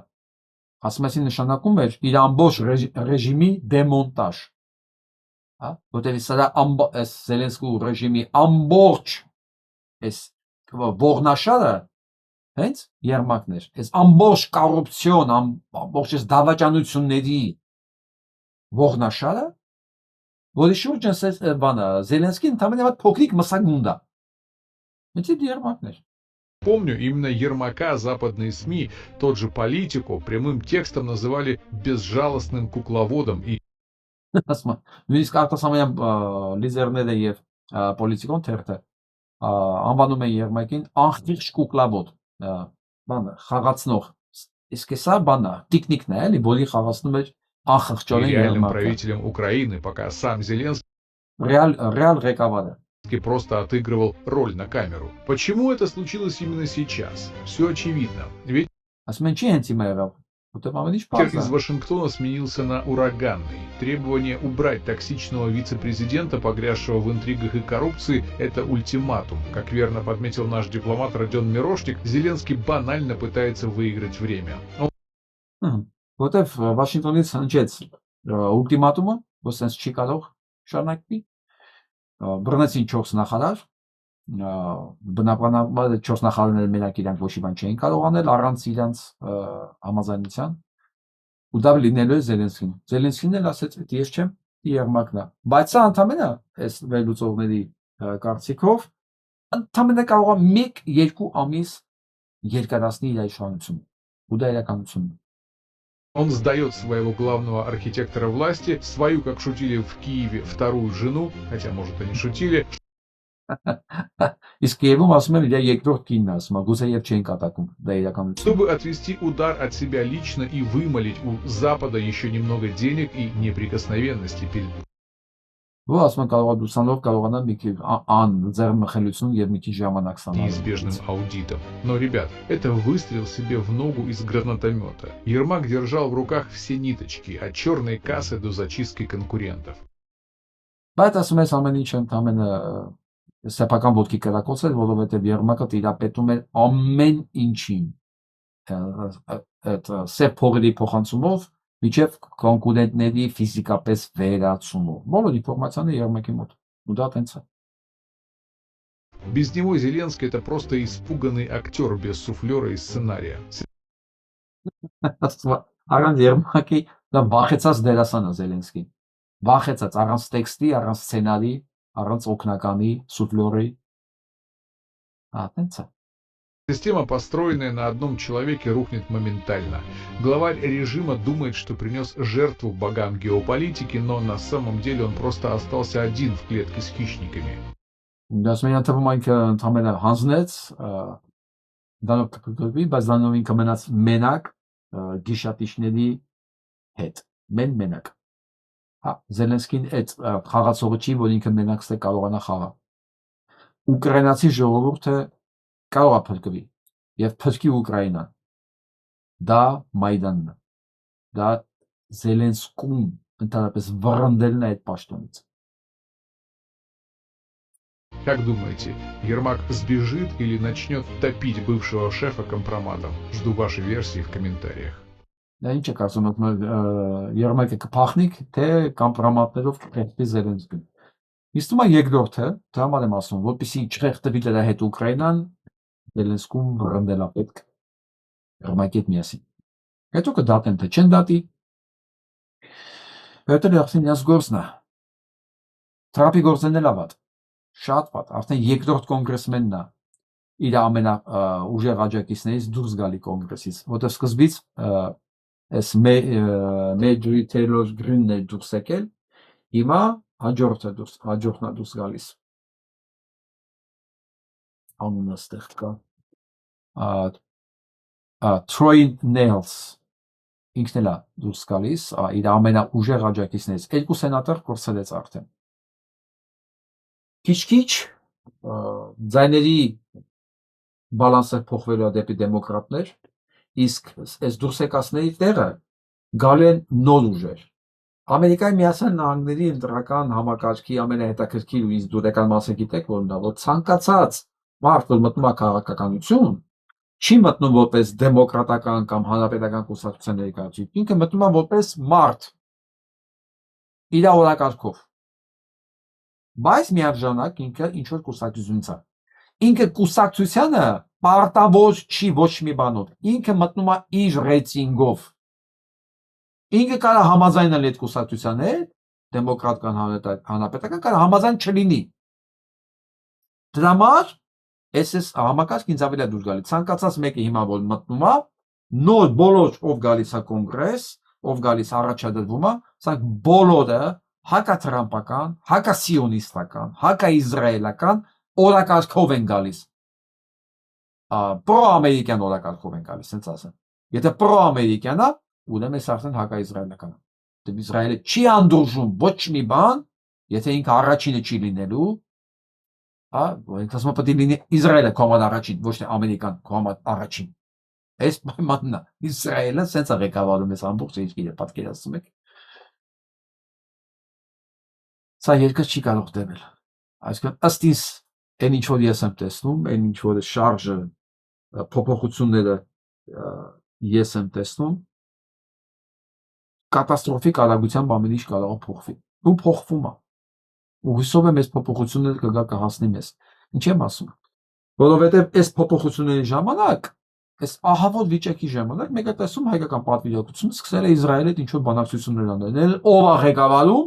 ասում եմ նշանակում էր իր ամբողջ ռեժիմի դեմոնտաժ հա որտեղ սա Զելենսկու ռեժիմի ամբողջ այս ողնաշարը հենց Երմակն էր այս ամբողջ կոռուպցիոն ամբողջ այս դավաճանությունների ողնաշարը որի շուրջ ասես բանը Զելենսկին ընդամենը փոքրիկ մսագունդ է Эти Ермакներ Помню, именно Ермака западные СМИ, тот же Политику, прямым текстом называли безжалостным кукловодом и նույնիսկ արտասահմանյան լիդերները եւ պոլիտիկոն թերթը անվանում են Երմակին անխիղճ կուկլավոդ բան խաղացնող իսկ սա բանա տիկնիկն է էլի որի խաղացնում էր անխղճորեն реальным Երմակը правителем Украины, пока сам Зеленский реал ղեկավարը просто отыгрывал роль на камеру. Почему это случилось именно сейчас? Все очевидно. Ведь ասում են չի հենց հիմա եղավ որտեղ ամեն ինչ ветер բարձր из Вашингтона сменился на ураганный. Требование убрать токсичного вице-президента, погрязшего в интригах и коррупции, это ультиматум. Как верно подметил наш дипломат Родион Мирошник, Зеленский банально пытается выиграть время. որտեղ Վաշինգտոնից հնչեց ուլտիմատումը որ sense չի կարող շարունակվի բռնեցին 4 նախարար բնականաբար 4 նախարարները մենակ իրանք ոչ մի բան չէին կարող անել առանց իրանց համաձայնության ու դա լինելու է Զելենսկին էլ ասեց ότι ես չեմ Երմակն է բայց սա ընդամենը այս վերլուծողների կարծիքով ընդամենը կարող է 1-2 ամիս երկարացնի իր իշխանությունը ու դա իրականությունն է Он сдает своего главного архитектора власти, свою, как шутили в Киеве, вторую жену, хотя, может, они шутили. Իսկ Կիևում ասում են իր երկրորդ կինն ասում է, գուցե եւ չեն կատակում, դա իրականություն։ Чтобы отвести удар от себя лично и вымолить у Запада еще немного денег и неприкосновенности перед Ու ասում են կարող է դուսանով կարողանա մի քիչ ձեռնմխելություն եւ մի քիչ ժամանակ ստանալ։ Неизбежным аудитом. Но, ребят, это выстрел себе в ногу из гранатомета. Ермак держал в руках все ниточки, от черной кассы до зачистки конкурентов. Բայց ասում ես ամեն ինչ ընդամենը սեփական ոտքի կրակոց էր, որովհետեւ Երմակը տիրապետում էր ամեն ինչին։ Այդ սեփ փողերի փոխանցումով միջև կոնկուրենտների ֆիզիկապես վերացումով։ Բոլոր ինֆորմացիան Երմակի մոտ։ Ու դա տենց է։ Без него Зеленский это просто испуганный актер без суфлера и сценария. Առանց Երմակի դա վախեցած դերասան է Զելենսկին։ Վախեցած առանց տեքստի, առանց սցենարի, առանց օգնականի, սուֆլյորի։ Տենց է։ Система, построенная на одном человеке, рухнет моментально. Главарь режима думает, что принес жертву богам геополитики, но на самом деле он просто остался один в клетке с хищниками. Դասում են թվում այնքը ընդհանրապես հանձնեց, դանով կփրկվի, բայց դանով ինքը մնաց մենակ գիշատիչների հետ, մենակ։ Հա, Զելենսկին այդ խաղացողը չի, որ ինքը մենակ ստե կարողանա խաղալ։ Ուկրաինացի ժողովուրդը կարող է փրկվի եւ փրկի Ուկրաինան դա Մայդանն է դա Զելենսկուն ընդհանրապես վռնդելն է այդ պաշտոնից Как думаете, Ермак сбежит или начнет топить бывшего шефа компроматом? Жду вашей версии в комментариях. Դա ինչ է կարծում եք Երմակը կփախնիկ թե կամպրոմատներով կփոխվի Զելենսկին Իսկ հիմա երկրորդը դա համար եմ ասում որպեսզի չխեղդվի դրա հետ Ուկրաինան Զելենսկուն վռնդելա պետք Երմակի հետ միասին Հետո կդատեն թե չեն դատի Հետո լեխին իրաց գործն է Թրապի գործն էլ ավատ շատ վատ, արդեն երկրորդ կոնգրեսմենն է իր ամենա ուժեղ աջակիցներից դուրս գալի կոնգրեսից, որտեղ սկզբից այս Marjorie Taylor Greeneն է դուրս եկել, հիմա հաջորդն է դուրս գալիս։ Անունը ստեղ կա։ Troy Nehls ինքն էլ է դուրս գալիս, իր ամենաուժեղ աջակիցներից, 2 սենատոր կորցրեց արդեն։ Քիչ-քիչ ձայների բալանսը փոխվելու է դեպի դեմոկրատներ, իսկ այս դուրս եկածների տեղը գալու են նոր ուժեր։ Ամերիկայի Միացյալ Նահանգների ընտրական համակարգի ամենահետաքրքիր ու ինձ դուրեկան մասը գիտեք որն է, որ ցանկացած մարդ որ մտնում է քաղաքականություն, չի մտնում որպես դեմոկրատական կամ հանրապետական կուսակցության ներկայացուցիչ, ինքը մտնում է որպես մարդ իր օրակարգով։ Բայց միաժամանակ ինքը ինչ որ կուսակցությունից է։ Ինքը կուսակցությանը պարտավոր չի ոչ մի բանով։ Ինքը մտնում է իր ռեյտինգով։ Ինքը կարող համաձայնել այդ կուսակցության հետ, դեմոկրատական հանրապետական կարող համաձայն չլինի։ Դրա համար այս համակարգ ինձ ավելի դուր գալի։ Ցանկացած մեկը հիմա որ մտնում է, նոր բոլոր ով գալիս է կոնգրես, ով գալիս առաջադրվում է, սրանք բոլորը հակատրամպական, հակասիոնիստական, հակաիզրայելական օրակարգով են գալիս։ Պրո-ամերիկյան օրակարգով են գալիս, հենց ասեմ։ Եթե պրո-ամերիկյան է, ուրեմն էս արդեն հակաիզրայելական է։ Դե Իսրայելը չի անդուրժում ոչ մի բան, եթե ինքը առաջինը չի լինելու, ինքը ասում է պետք է լինի Իսրայելը քո համար առաջին, ոչ թե Ամերիկան քո համար առաջին։ Այս պայմանն է։ Իսրայելը սենց է ղեկավարում այս ամբողջ երկիրը, պատկերացնում եք։ Սա երկրը չի կարող դեմել։ Այսինքն ըստ իս այն ինչ որ ես եմ տեսնում, այն ինչ որ շարժը փոփոխությունները ես եմ տեսնում, կատաստրոֆիկ արագությամբ ամեն ինչ կարող է փոխվի։ Ու փոխվում է։ Ու հուսով եմ այս փոփոխությունները կգա կհասնի մեզ։ Ինչ եմ ասում։ Որովհետև այս փոփոխությունների ժամանակ, այս ահավոր վիճակի ժամանակ մեկը տեսում հայկական պատվիրակությունը սկսել է Իսրայելի հետ ինչ որ բանակցություններ անել։ Ով է ղեկավարում։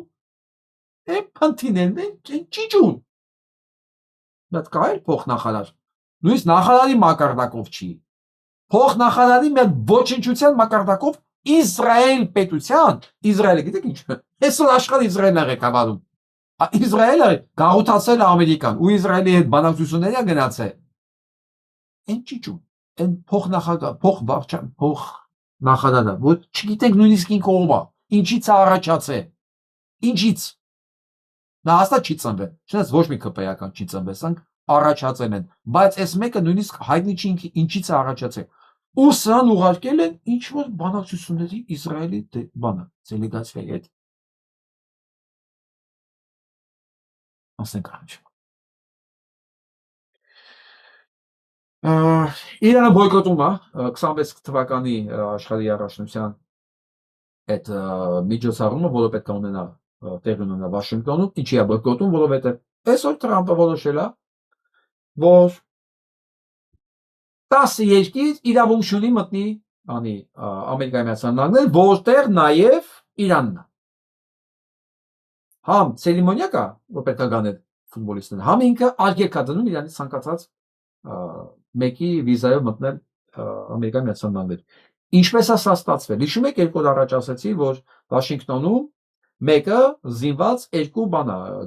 Փանթիներն են ճիճուն։ Դա կա էլ փոխնախարար։ Նույնիսկ նախարարի մակարդակով չի։ Փոխնախարարի մեր ոչնչության մակարդակով Իսրայել պետության, Իսրայելը գիտեք ինչ է։ Այսօր աշխարհը Իսրայելն է ղեկավարում։ Իսրայելը գաղութացել է Ամերիկան ու Իսրայելի հետ բանակցությունների է գնացել։ Այն ճիճուն, այն փոխնախարարը, որ չգիտենք նույնիսկ ինքը ով է, ինչից է առաջացել։ Ինչից։ Նա հաստատ չի ծնվել, չնայած ոչ մի քպեական չի ծնվել, սրանք առաջացել են, բայց այս մեկը նույնիսկ հայտնի չի ինչից է առաջացել։ Ու սրան ուղարկել են ինչ որ բանակցությունների Իսրայելի բանը, դելեգացիայի հետ։ Ասենք առաջ։ Իրանը բոյկոտում է 26 թվականի աշխարհի առաջնության այդ միջոցառումը, որը պետք է ունենա տեղի ունենա Վաշինգտոնում, ինչի է բոյկոտում, որովհետև այսօր Թրամփը որոշել է, որ 10 երկիր իրավունք չունի մտնի Ամերիկայի Միացյալ Նահանգներ, որտեղ նաև Իրանն է։ Համ ցերեմոնիա կա, որ պետք է գանել ֆուտբոլիստները, համ ինքը արգելք է դնում Իրանի ցանկացած մեկի վիզայով մտնել Ամերիկայի Միացյալ Նահանգներ։ Ինչպես է սա ստացվել։ Հիշում եք երկու օր առաջ ասացի, որ Վաշինգտոնում մեկը զինված երկու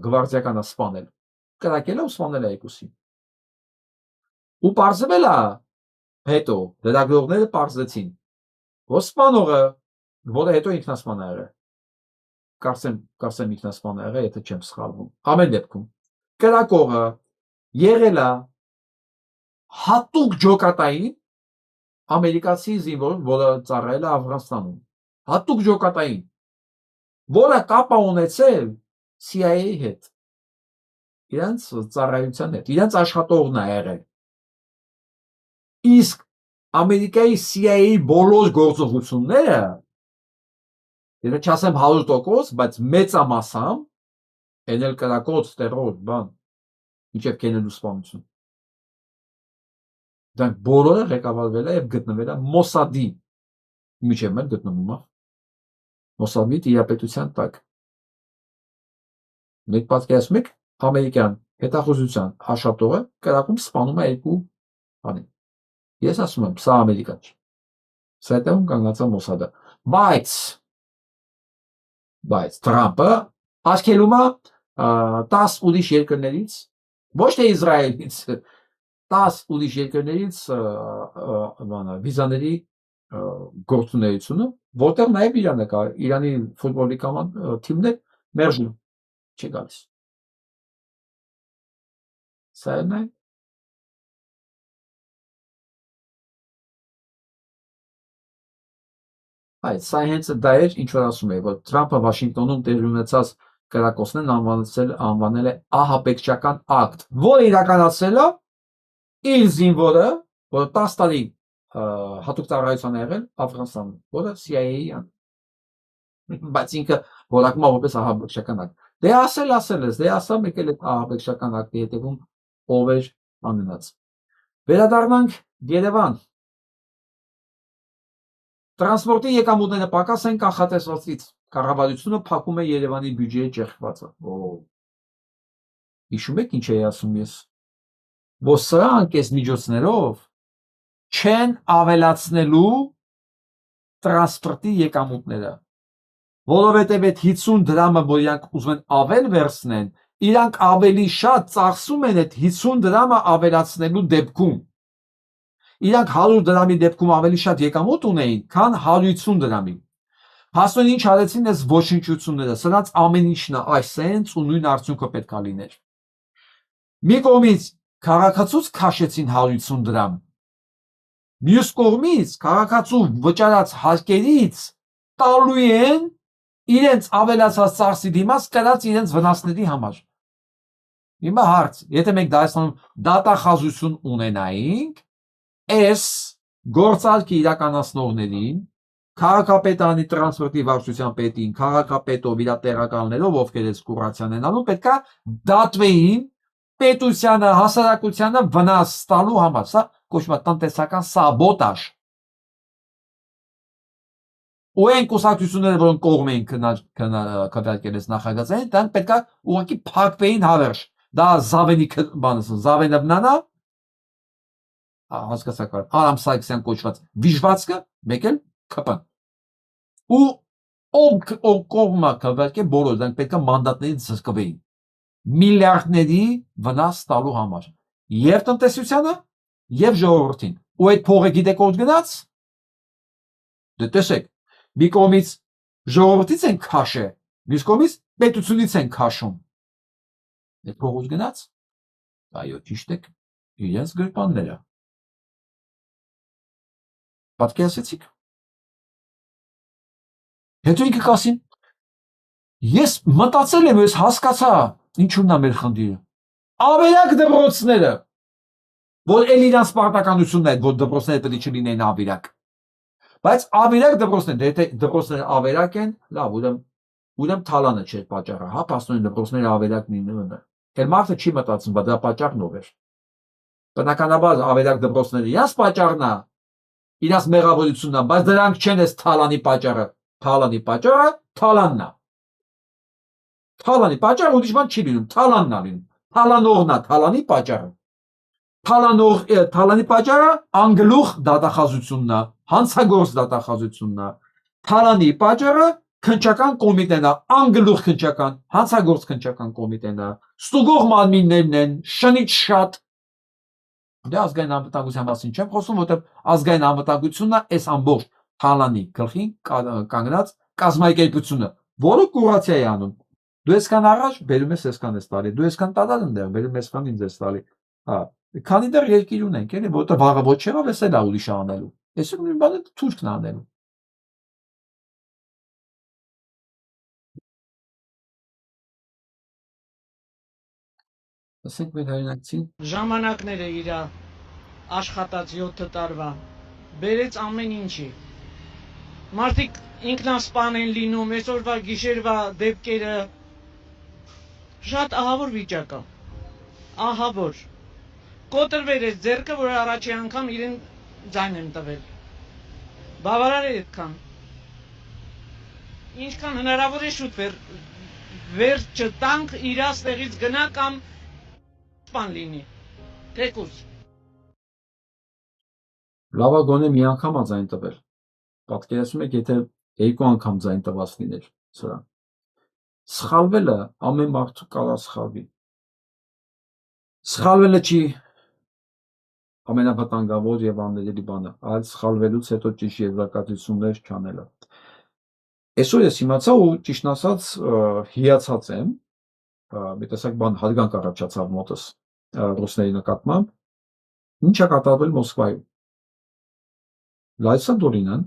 գվարդիական է սպանել։ Կրակել է ու սպանել է երկուսին։ Ու պարզվել է հետո լրագրողները պարզեցին, որ սպանողը, որը հետո ինքնասպան է եղել, կարծեմ ինքնասպան է եղել, եթե չեմ սխալվում, ամեն դեպքում, կրակողը եղել է հատուկ ջոկատային ամերիկացի զինվոր, որը ծառայել է Աֆղանստանում, հատուկ ջոկատային, որը կապ է ունեցել CIA-ի հետ, իրենց ծառայության հետ, իրենց աշխատողն է եղել։ Իսկ Ամերիկայի CIA-ի բոլոր գործողությունները, եթե չասեմ 100%, բայց մեծամասամբ, են էլ կրակոց, տերոր, բան, մինչև կենելու սպանություն։ Դրանք բոլորը ղեկավարվել է և գտնվել է Մոսադի, միջև մեր գտնվում է Մոսադի տիրապետության տակ։ Մեկ պատկերացնում եք ամերիկյան հետախուզության հաշվետվողը կրակում սպանում է 2 բանի։ Ես ասում եմ, սա Ամերիկան չէ։ Սա հետևում կանգնած է Մոսադը։ Բայց Թրամփը աշկելում է 10 ուրիշ երկրներից, ոչ թե Իսրայելից, 10 ուրիշ երկրներից վիզաների գործունեությունը, որտեղ նաև Իրանը կա, Իրանի ֆուտբոլի թիմներ մերժում չի գալիս։ Սա է։ Այդ սա հենց դա էր, ինչ որ ասում էի, որ Թրամփը Վաշինգտոնում տեղի ունեցած կրակոցներն անվանել է ահաբեկչական ակտ, որը իրականացրել է իր զինվորը, որը 10 տարի հատուկ ծառայության է եղել Աֆղանստանում, որը CIA-ի բայց ինքը որակում է որպես ահաբեկչական ակտ։ Դե ասել ես, դե ասա մեկ էլ այդ ահաբեկչական ակտի հետևում ով էր անգնած։ Վերադառնանք Երևան։ Տրանսպորտի եկամուտները պակաս են կանխատեսվածից, կառավարությունը փակում է Երևանի բյուջեի ճեղքվածը։ Հիշում եք ինչ էի ասում ես, որ սրանք այս միջոցներով չեն ավելացնելու տրանսպորտի եկամուտները, որովհետև այդ 50 դրամը, որ իրանք ուզում են ավել վերցնեն, իրանք ավելի շատ ծախսում են այդ 50 դրամը ավելացնելու դեպքում։ Իրանք 100 դրամի դեպքում ավելի շատ եկամուտ ունեին, քան 150 դրամի։ Հասուն ինչ արեցին այս ոչնչությունները, սրանց ամեն ինչն է այսենց ու նույն արդյունքը պետք է լիներ։ Մի կողմից քաղաքացուց քաշեցին 150 դրամ, մյուս կողմից քաղաքացու վճարած հարկերից տալու են իրենց ավելացած ծախսի դիմաց կրած իրենց վնասների համար։ Հիմա հարց, եթե մենք Դայաստանում դատախազություն ունենայինք, այս գործարքի իրականացնողներին, քաղաքապետարանի տրանսպորտի վարչության պետին, քաղաքապետով իր տեղակալներով, ովքեր այս կուրացիան են անում, պետքա դատվեին պետությանը, հասարակությանը վնաս տալու համար։ Սա կոչվում է տնտեսական սաբոտաժ։ Ու այն կուսակցությունները, որոնք կողմ էին քվեարկել այս նախագծային, դրանք պետքա ուղղակի փակվեին հավերժ։ Դա Զավենովնանա, հասկացաք, Արամ Սարգսյան կոչված վիժվածքը, մեկ էլ ԿՊ-ն։ Ու ով կողմը քվեարկել, բոլոր դրանք պետքա մանդատներից զրկվեին։ Միլիարդների վնաս տալու համար։ Եվ տնտեսությանը, եւ ժողովրդին։ Ու այդ փողը գիտեք ո՞ր գնաց։ Դե տեսեք, մի կողմից ժողովրդից են քաշե, մյուս կողմից պետությունից են քաշում։ Այդ փողը գնաց։ Այո, ճիշտ եք, իրենց գրպանները։ Պատկերացրեցիք։ Հետո ինքը կասին, ես մտածել եմ, ես հասկացա, ինչու՞մն է մեր խնդիրը։ Ավերակ դպրոցները, որ էլ իրանց պարտականությունն է, որ դպրոցները պետք է չլինեն ավերակ։ Բայց ավերակ դպրոցներ, եթե դպրոցները ավերակ են, լավ, ուրեմն թալանը չէր պատճառը, հա, փաստորեն դպրոցները ավերակ լինելն է։ Էլ մարդը չի մտածում, բայց դա պատճառն ով էր։ Բնականաբար ավերակ դպրոցները իրանց պատճառն է, իրանց մեղավորությունն է, բայց դրանք չեն այս թալանի պատճառը։ Թալանի պատճառը թալանն է։ Թալանի պատճառը ուրիշ բան չի լինում, թալանն է լինում։ Թալանողն է թալանի պատճառը։ Թալանի պատճառը անգլուխ դատախազությունն է, հանցագործ դատախազությունն է։ Թալանի պատճառը քննչական կոմիտեն է, անգլուխ քննչական, հանցագործ քննչական կոմիտեն է։ Ստուգող մարմիններն են, շնից շատ։ Դե ազգային անվտանգության մասին չեմ խոսում, որտեղ ազգային անվտանգությունն է այս ամբողջ թալանի գլխին կանգնած կազմակերպությունը, որը կուրացիա է անում։ Դու այսքան առաջ բերում ես այսքան ես տալի, դու այսքան տալալ ընդեղ բերում ես այսքան ինձ ես տալի։ Հա, քանի դեռ երկիր ունենք, էլի, որտեղ վաղը ոչ եղավ, էս էլ է ուրիշ անելու։ Էս նույն բանը թուրքն անելու։ Ասենք մեր հայրենակցին ժամանակները իր աշխատած 7 տարվա բերեց ամեն ինչի։ Մարդիկ ինքնասպան են լինում, այսօրվա գիշերվա դեպքերը շատ ահավոր վիճակ է։ Ահավոր։ Կոտրվել է ձեռքը, որ առաջի անգամ իրեն ձայն եմ տվել։ Բավարար է այդքան։ Ինչքան հնարավոր է շուտ վերջը տանք իր ստեղից գնա կամ Բան լինի։ Թեկուզ։ Լավա գոնե մի անգամ է ձայն տվել։ Պատկերացնում եք, եթե երկու անգամ ձայն տված լիներ սրան։ Սխալվելը ամեն մարդու կարա սխալվի։ Սխալվելը չի ամենավտանգավոր եւ աններելի բանը, այլ սխալվելուց հետո ճիշտ եզրակացություններ չանելը։ Այսօր ես իմացա ու ճիշտ ասած հիացած եմ, մի տեսակ բան հարգանք առաջացավ մոտս ռուսների նկատմամբ, ինչ է կատարվել Մոսկվայում։ Լայսա Դոլինան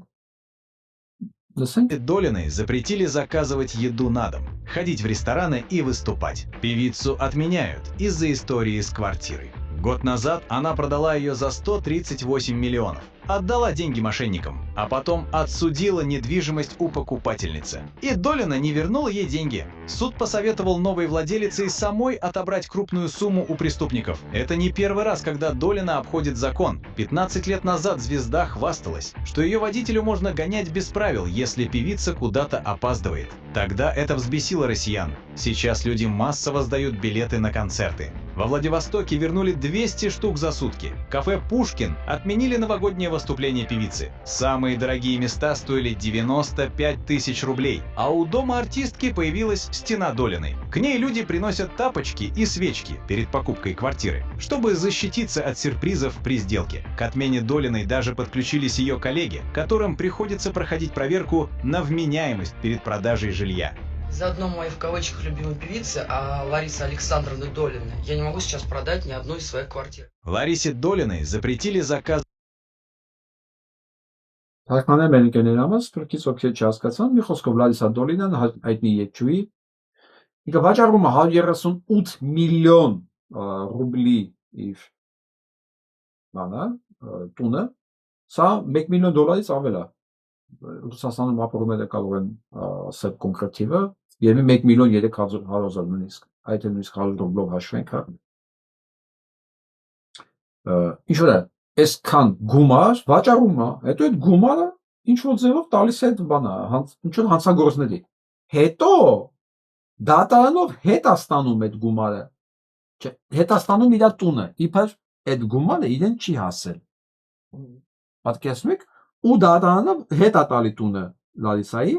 Долиной запретили заказывать еду на дом, ходить в рестораны и выступать. Певицу отменяют из-за истории с квартирой. Год назад она продала ее за 138 миллионов. Отдала деньги мошенникам, а потом отсудила недвижимость у покупательницы. И Долина не вернула ей деньги. Суд посоветовал новой владелице самой отобрать крупную сумму у преступников. Это не первый раз, когда Долина обходит закон. 15 лет назад звезда хвасталась, что ее водителю можно гонять без правил, если певица куда-то опаздывает. Тогда это взбесило россиян. Сейчас люди массово сдают билеты на концерты. Во Владивостоке вернули 200 штук за сутки. Кафе «Пушкин» отменили новогоднее выступление певицы. Самые дорогие места стоили 95 тысяч рублей. А у дома артистки появилась стена Долиной. К ней люди приносят тапочки и свечки перед покупкой квартиры, чтобы защититься от сюрпризов при сделке. К отмене Долиной даже подключились ее коллеги, которым приходится проходить проверку на вменяемость перед продажей жилья. Заодно моей в кавычках любимой певицы, Ларисы Александровны Долиной, я не могу сейчас продать ни одну из своих квартир. Ларисе Долиной запретили заказ. Թարգմանել են ընկերներամս, փրկից ովքեր չհասկացան, մի խոսքով Լարիսա Դոլինան հայտնի երգչուհի, ինքը վաճառում է 138 միլիոն ռուբլի իր բանը, տունը, սա 1 միլիոն դոլարից ավել է։ Ռուսաստանում ապրումները կարող են ասել կոնկրետ թիվը, եւ 1 միլիոն 300,000 նույնիսկ, այդ է նույնիսկ 100 ռուբլով հաշվենք, ինչ որ է, այսքան գումար վաճառում է, հետո այդ գումարը ինչ որ ձևով տալիս է այդ բանը, ինչ որ հանցագործների։ Հետո դատարանով հետ է ստանում այդ գումարը։ Չէ, հետ է ստանում իր տունը, իբր այդ գումարը իրեն չի հասել։ Պատկերացնում եք, ու դատարանը հետ է տալի տունը Լարիսայի,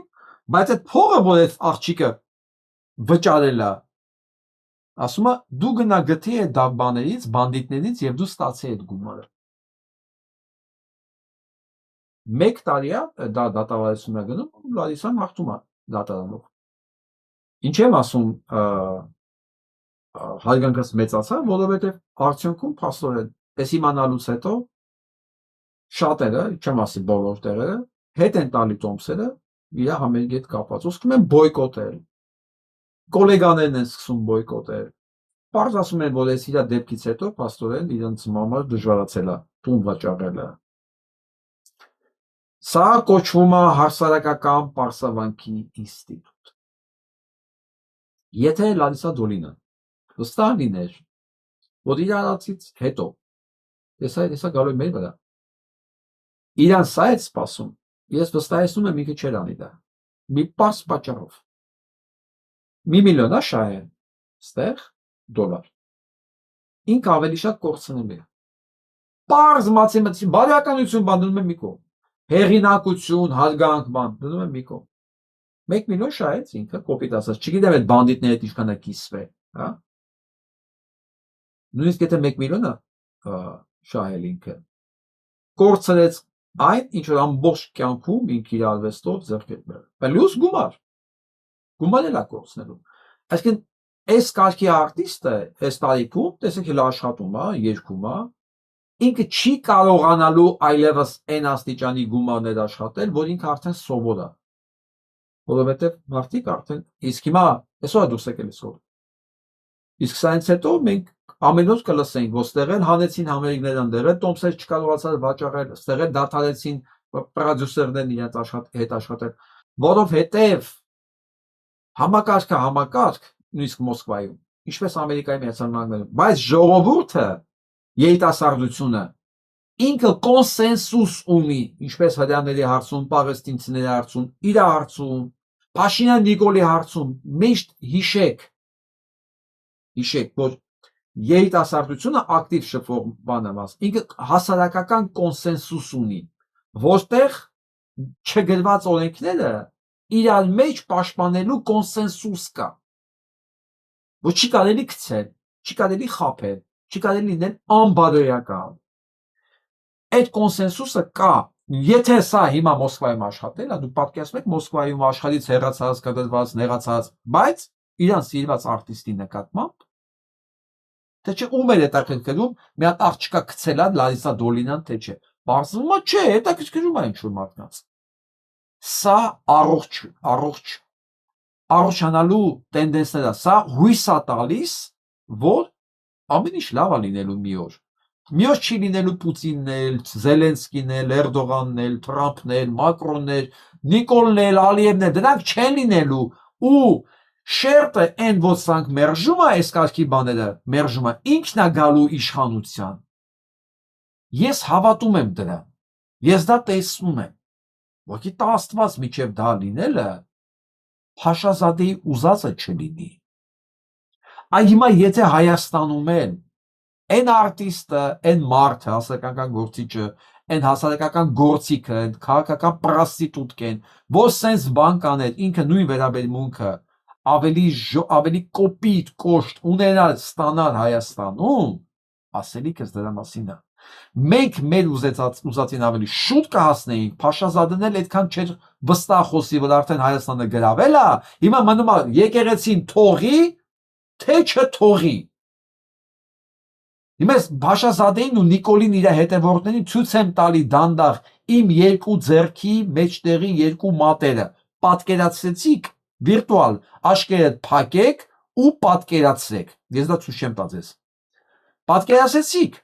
բայց այդ փողը, որ այդ աղջիկը վճարել է, ասում է դու գնա գտի այդ բաներից, բանդիտներից եւ դու ստացի այդ գումարը։ 1 տարի է դա դատավարություն է գնում, Լարիսան հաղթում է դատարանով։ Ինչ եմ ասում, հարգանքս մեծացա, որովհետեւ արդյունքում փաստորեն այս իմանալուց հետո շատերը, չեմ ասի բոլոր տեղերը, հետ են տալի տոմսերը իր համերգի հետ կապված, ուզում են բոյկոտել։ Կոլեգաներն են սկսում բոյկոտել։ Պարզ ասում են, որ այս իր դեպքից հետո փաստորեն իրենց համար դժվարացել է տուն վաճառելը։ Սա կոչվում է հասարակական պարսավանքի ինստիտուտ։ Եթե Լարիսա Դոլինան վստահ լիներ, որ իր արածից հետո, տեսա գալու է մեր վրա, իրան սա է սպասում, ես վստահեցնում եմ ինքը չեր անի դա, մի պարզ պատճառով, 1 միլիոն է շահել, ստեղ դոլար, ինքը ավելի շատ կորցնում է, պարզ մաթեմատիկի բարոյականություն բան դնում է մի կողմ, հեղինակություն, հարգանք բան դնում է մի կողմ, 1 միլիոն շահեց ինքը, կոպիտ ասած, չգիտեմ այդ բանդիտների հետ ինչքան է կիսվել, հա, նույնիսկ եթե 1 միլիոն է շահել ինքը, կորցրեց այն, ինչ որ ամբողջ կյանքում ինքը իր արվեստով ձեռք է բերել։ Պլյուս գումար էլ է կորցնելու։ Այսինքն, այս կարգի արտիստը, այս տարիքում, տեսեք էլ աշխատում է, երգում է, ինքը չի կարողանալու այլևս այն աստիճանի գումարներ աշխատել, որ ինքը արդեն սովոր է։ Որովհետև մարդիկ արդեն, իսկ հիմա, այսօր դուրս եկել այսօր։ Իսկ սրանից հետո մենք ամեն օր կլսենք, որ ստեղել հանեցին համերգներ ընդեղել, տոմսեր չկարողացան վաճառել, ստեղել դադարեցին պրոդյուսերներն իրենց հետ աշխատել, որովհետև համակարգ, նույնիսկ Մոսկվայում, ինչպես Ամերիկայի Միացյալ Նահանգներում, բայց ժողովուրդը, երիտասարդությունը, ինքը կոնսենսուս ունի, ինչպես հրեաների հարցում, պաղեստինցիների հարցում, իր հարցում, Փաշինյան Նիկոլի հարցում, միշտ հիշեք, որ երիտասարդությունը ակտիվ շփվող բանը մաս, ինքը հասարակական կոնսենսուս ունի, որտեղ չգրված օրենքները իրար մեջ պաշտպանելու կոնսենսուս կա, որ չի կարելի գցել, չի կարելի խաբել, չի կարելի լինել անբարոյական։ Այդ կոնսենսուսը կա։ Եթե սա հիմա Մոսկվայում աշխատել է, դուք պատկերացնում եք Մոսկվայում աշխարհից հեռացած, կտրված, նեղացած, բայց իրան սիրված արտիստի նկատմամբ, թե չէ ում էր հետաքրքրում, մի հատ աղջկա գցել է Լարիսա Դոլինան, թե չէ։ Բարձվում է, չէ, հետաքրքրում է ինչ-որ մարդկանց։ Սա առողջանալու տենդենսներ է, սա հույս է տալիս, որ ամեն ինչ լավ է լինելու մի օր։ Մի օր չի լինելու Պուտինն էլ, Զելենսկին էլ, Էրդողանն էլ, Թրամփն էլ, Մակրոնն էլ, Նիկոլն էլ, Ալիևն էլ, դրանք չեն լինելու ու շերտը այն որ սրանք մերժում է այս կարգի բաները, մերժում է, ինքն է գալու իշխանության։ Ես հավատում եմ դրան, ես դա տեսնում եմ, որքի տա Աստված միջև դա լինելը Փաշազադեի ուզածը չլինի։ Այ հիմա եթե Հայաստանում են այն արտիստը, այն մարդը, հասարակական գործիչը, այն հասարակական գործիքը, այն քաղաքական պրոստիտուտկեն, որ սենց բան կաներ, ինքը նույն վերաբերմունքը ավելի կոպիտ կոշտ ունենալ ստանալ Հայաստանում, ասելիքս դրա մասին է։ Մենք մեր ուզածին ավելի շուտ կհասնեինք, Փաշազադեն էլ այդքան չէր վստահ խոսի, որ արդեն Հայաստանը գրավել է, հիմա մնում է եկեղեցին թողի, թե չթողի։ Հիմա Փաշազադեին ու Նիկոլին իր հետևորդներին ցույց եմ տալի դանդաղ իմ երկու ձեռքի մեջտեղի երկու մատերը, պատկերացրեցիք վիրտուալ, աշկերտ փակեք ու պատկերացրեք, ես դա ցույց չեմ տա ձեզ, պատկերացրեցիք,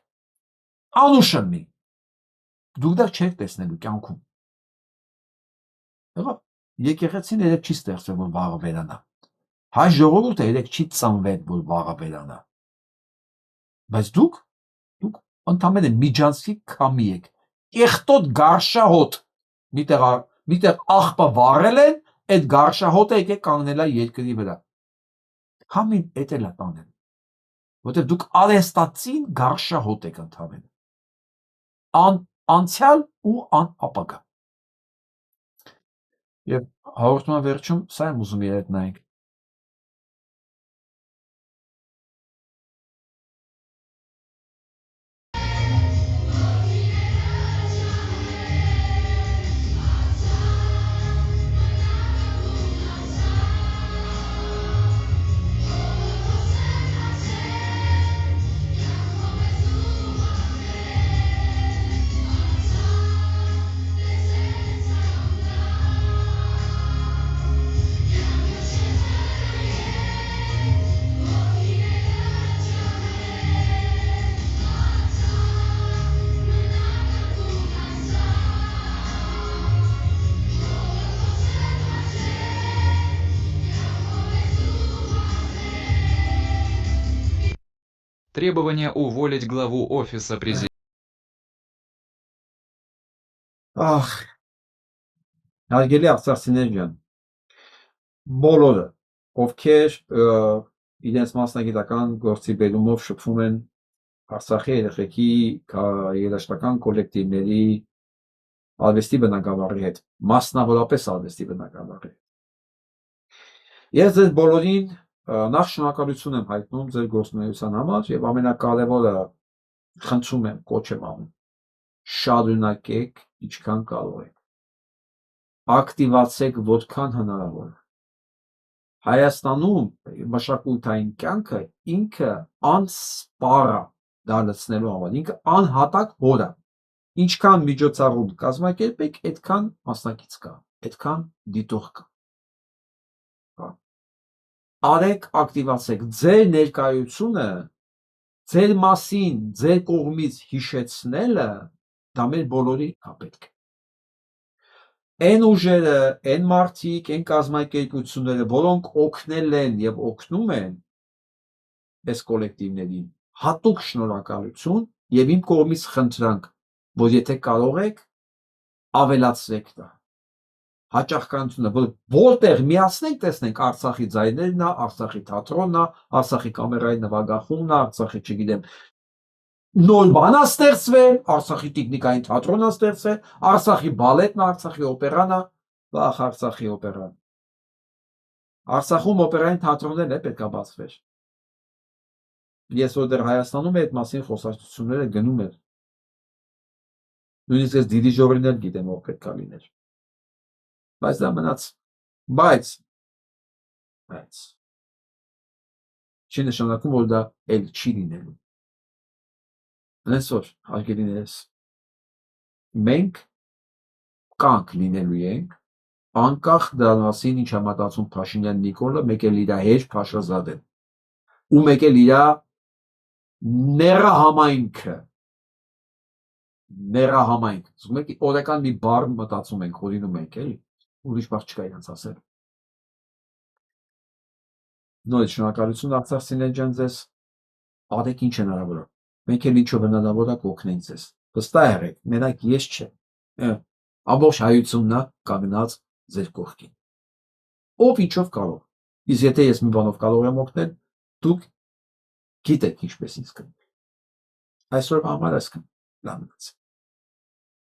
անուշնի, դուք դա չեք տեսնելու կյանքում, եկեղեցին երեք չի ստեղծվել, որ վաղը վերանա, հայ ժողովուրդը երեք չի ծնվել, որ վաղը վերանա, բայց դուք ընդամենը միջանցքի քամի եք, կեղտոտ գարշահոտ, միտեղ աղբը վառել են, այդ գարշահոտը եկեք կանգնել է երկրի վրա, քամին էդ էլ է տանել, որտեղ դուք արհեստացին գարշահոտ եք ընդամենը, անցյալ ու անապագա, և հաղորդման վերջում սա եմ ուզում երետ նայենք, Требование уволить главу офиса президента. Հարգելի արցախցիներ ջան, բոլորը, ովքեր իրենց մասնագիտական գործի բերումով շփվում են Արցախի երեխեքի երաժշտական կոլեկտիվների արվեստի բնագավառի հետ, մասնավորապես արվեստի բնագավառի հետ։ Ես ձեզ բոլորին նախ շնորհակալություն եմ հայտնում ձեր գործունեության համար եւ ամենակարևորը խնդրում եմ, կոչ եմ անում, շարունակեք ինչքան կարող եք, ակտիվացեք որքան հնարավոր է։ Հայաստանում մշակութային կյանքը ինքը անսպառ է դա լցնելու համար, ինքը անհատակ հոր է, ինչքան միջոցառում կազմակերպեք, այդքան մասնակից կա, այդքան դիտող կա։ Արեք, ակտիվացեք, ձեր ներկայությունը, ձեր մասին, ձեր կողմից հիշեցնելը, դա մեր բոլորի է պետք։ Այն ուժերը, այն մարդիկ, այն կազմակերպությունները, որոնք օգնել են եւ օգնում են այս կոլեկտիվներին, հատուկ շնորհակալություն եւ իմ կողմից խնդրանք, որ եթե կարող եք, ավելացրեք դա։ հաճախականությունը, որտեղ միացնենք, տեսնենք Արցախի ձայներն է, Արցախի թատրոնն է, Արցախի կամերայի նվագախումբն է, Արցախի, չգիտեմ, նոր բան է ստեղծվել, Արցախի տիկնիկային թատրոնն է ստեղծվել, Արցախի բալետն է, Արցախի օպերան է, վախ Արցախի օպերան։ Արցախում օպերային թատրոններն է պետք է բացվեր։ Ես որ դեռ Հայաստանում այդ մասին խոսակցությունները գնում էր։ Նույնիսկ ես դիրիժորին էլ գիտեմ ով պետք է լիներ։ Բայց դա մնաց, բայց չի նշանակում, որ դա էլ չի լինելու։ Այսօր, հարգելիներս, մենք կանք լինելու ենք, անկախ դրա մասին ինչ համատացում Փաշինյան Նիկոլը, մեկ էլ իր հեշ Փաշազադեն, ու մեկ էլ իր նեռահամայնքը, զգում եք, օրական մի բառ մտածում ենք, հորինում ենք, էլի, ուրիշ բառ չկա իրանց ասել։ Նորից շնորհակալություն արցախցիներ ջան ձեզ, արեք ինչ հնարավոր է, մենք էլ ինչով հնարավոր է կօգնենք ձեզ, վստահ եղեք, մենակ ես չէ, ամբողջ հայությունն է կանգնած ձեր կողքին, ով ինչով կարող, իսկ եթե ես մի բանով կարող եմ օգնել, դուք գիտեք ինչպես ինձ կնեք, այսօր համար այսքան, լավ մնացեք։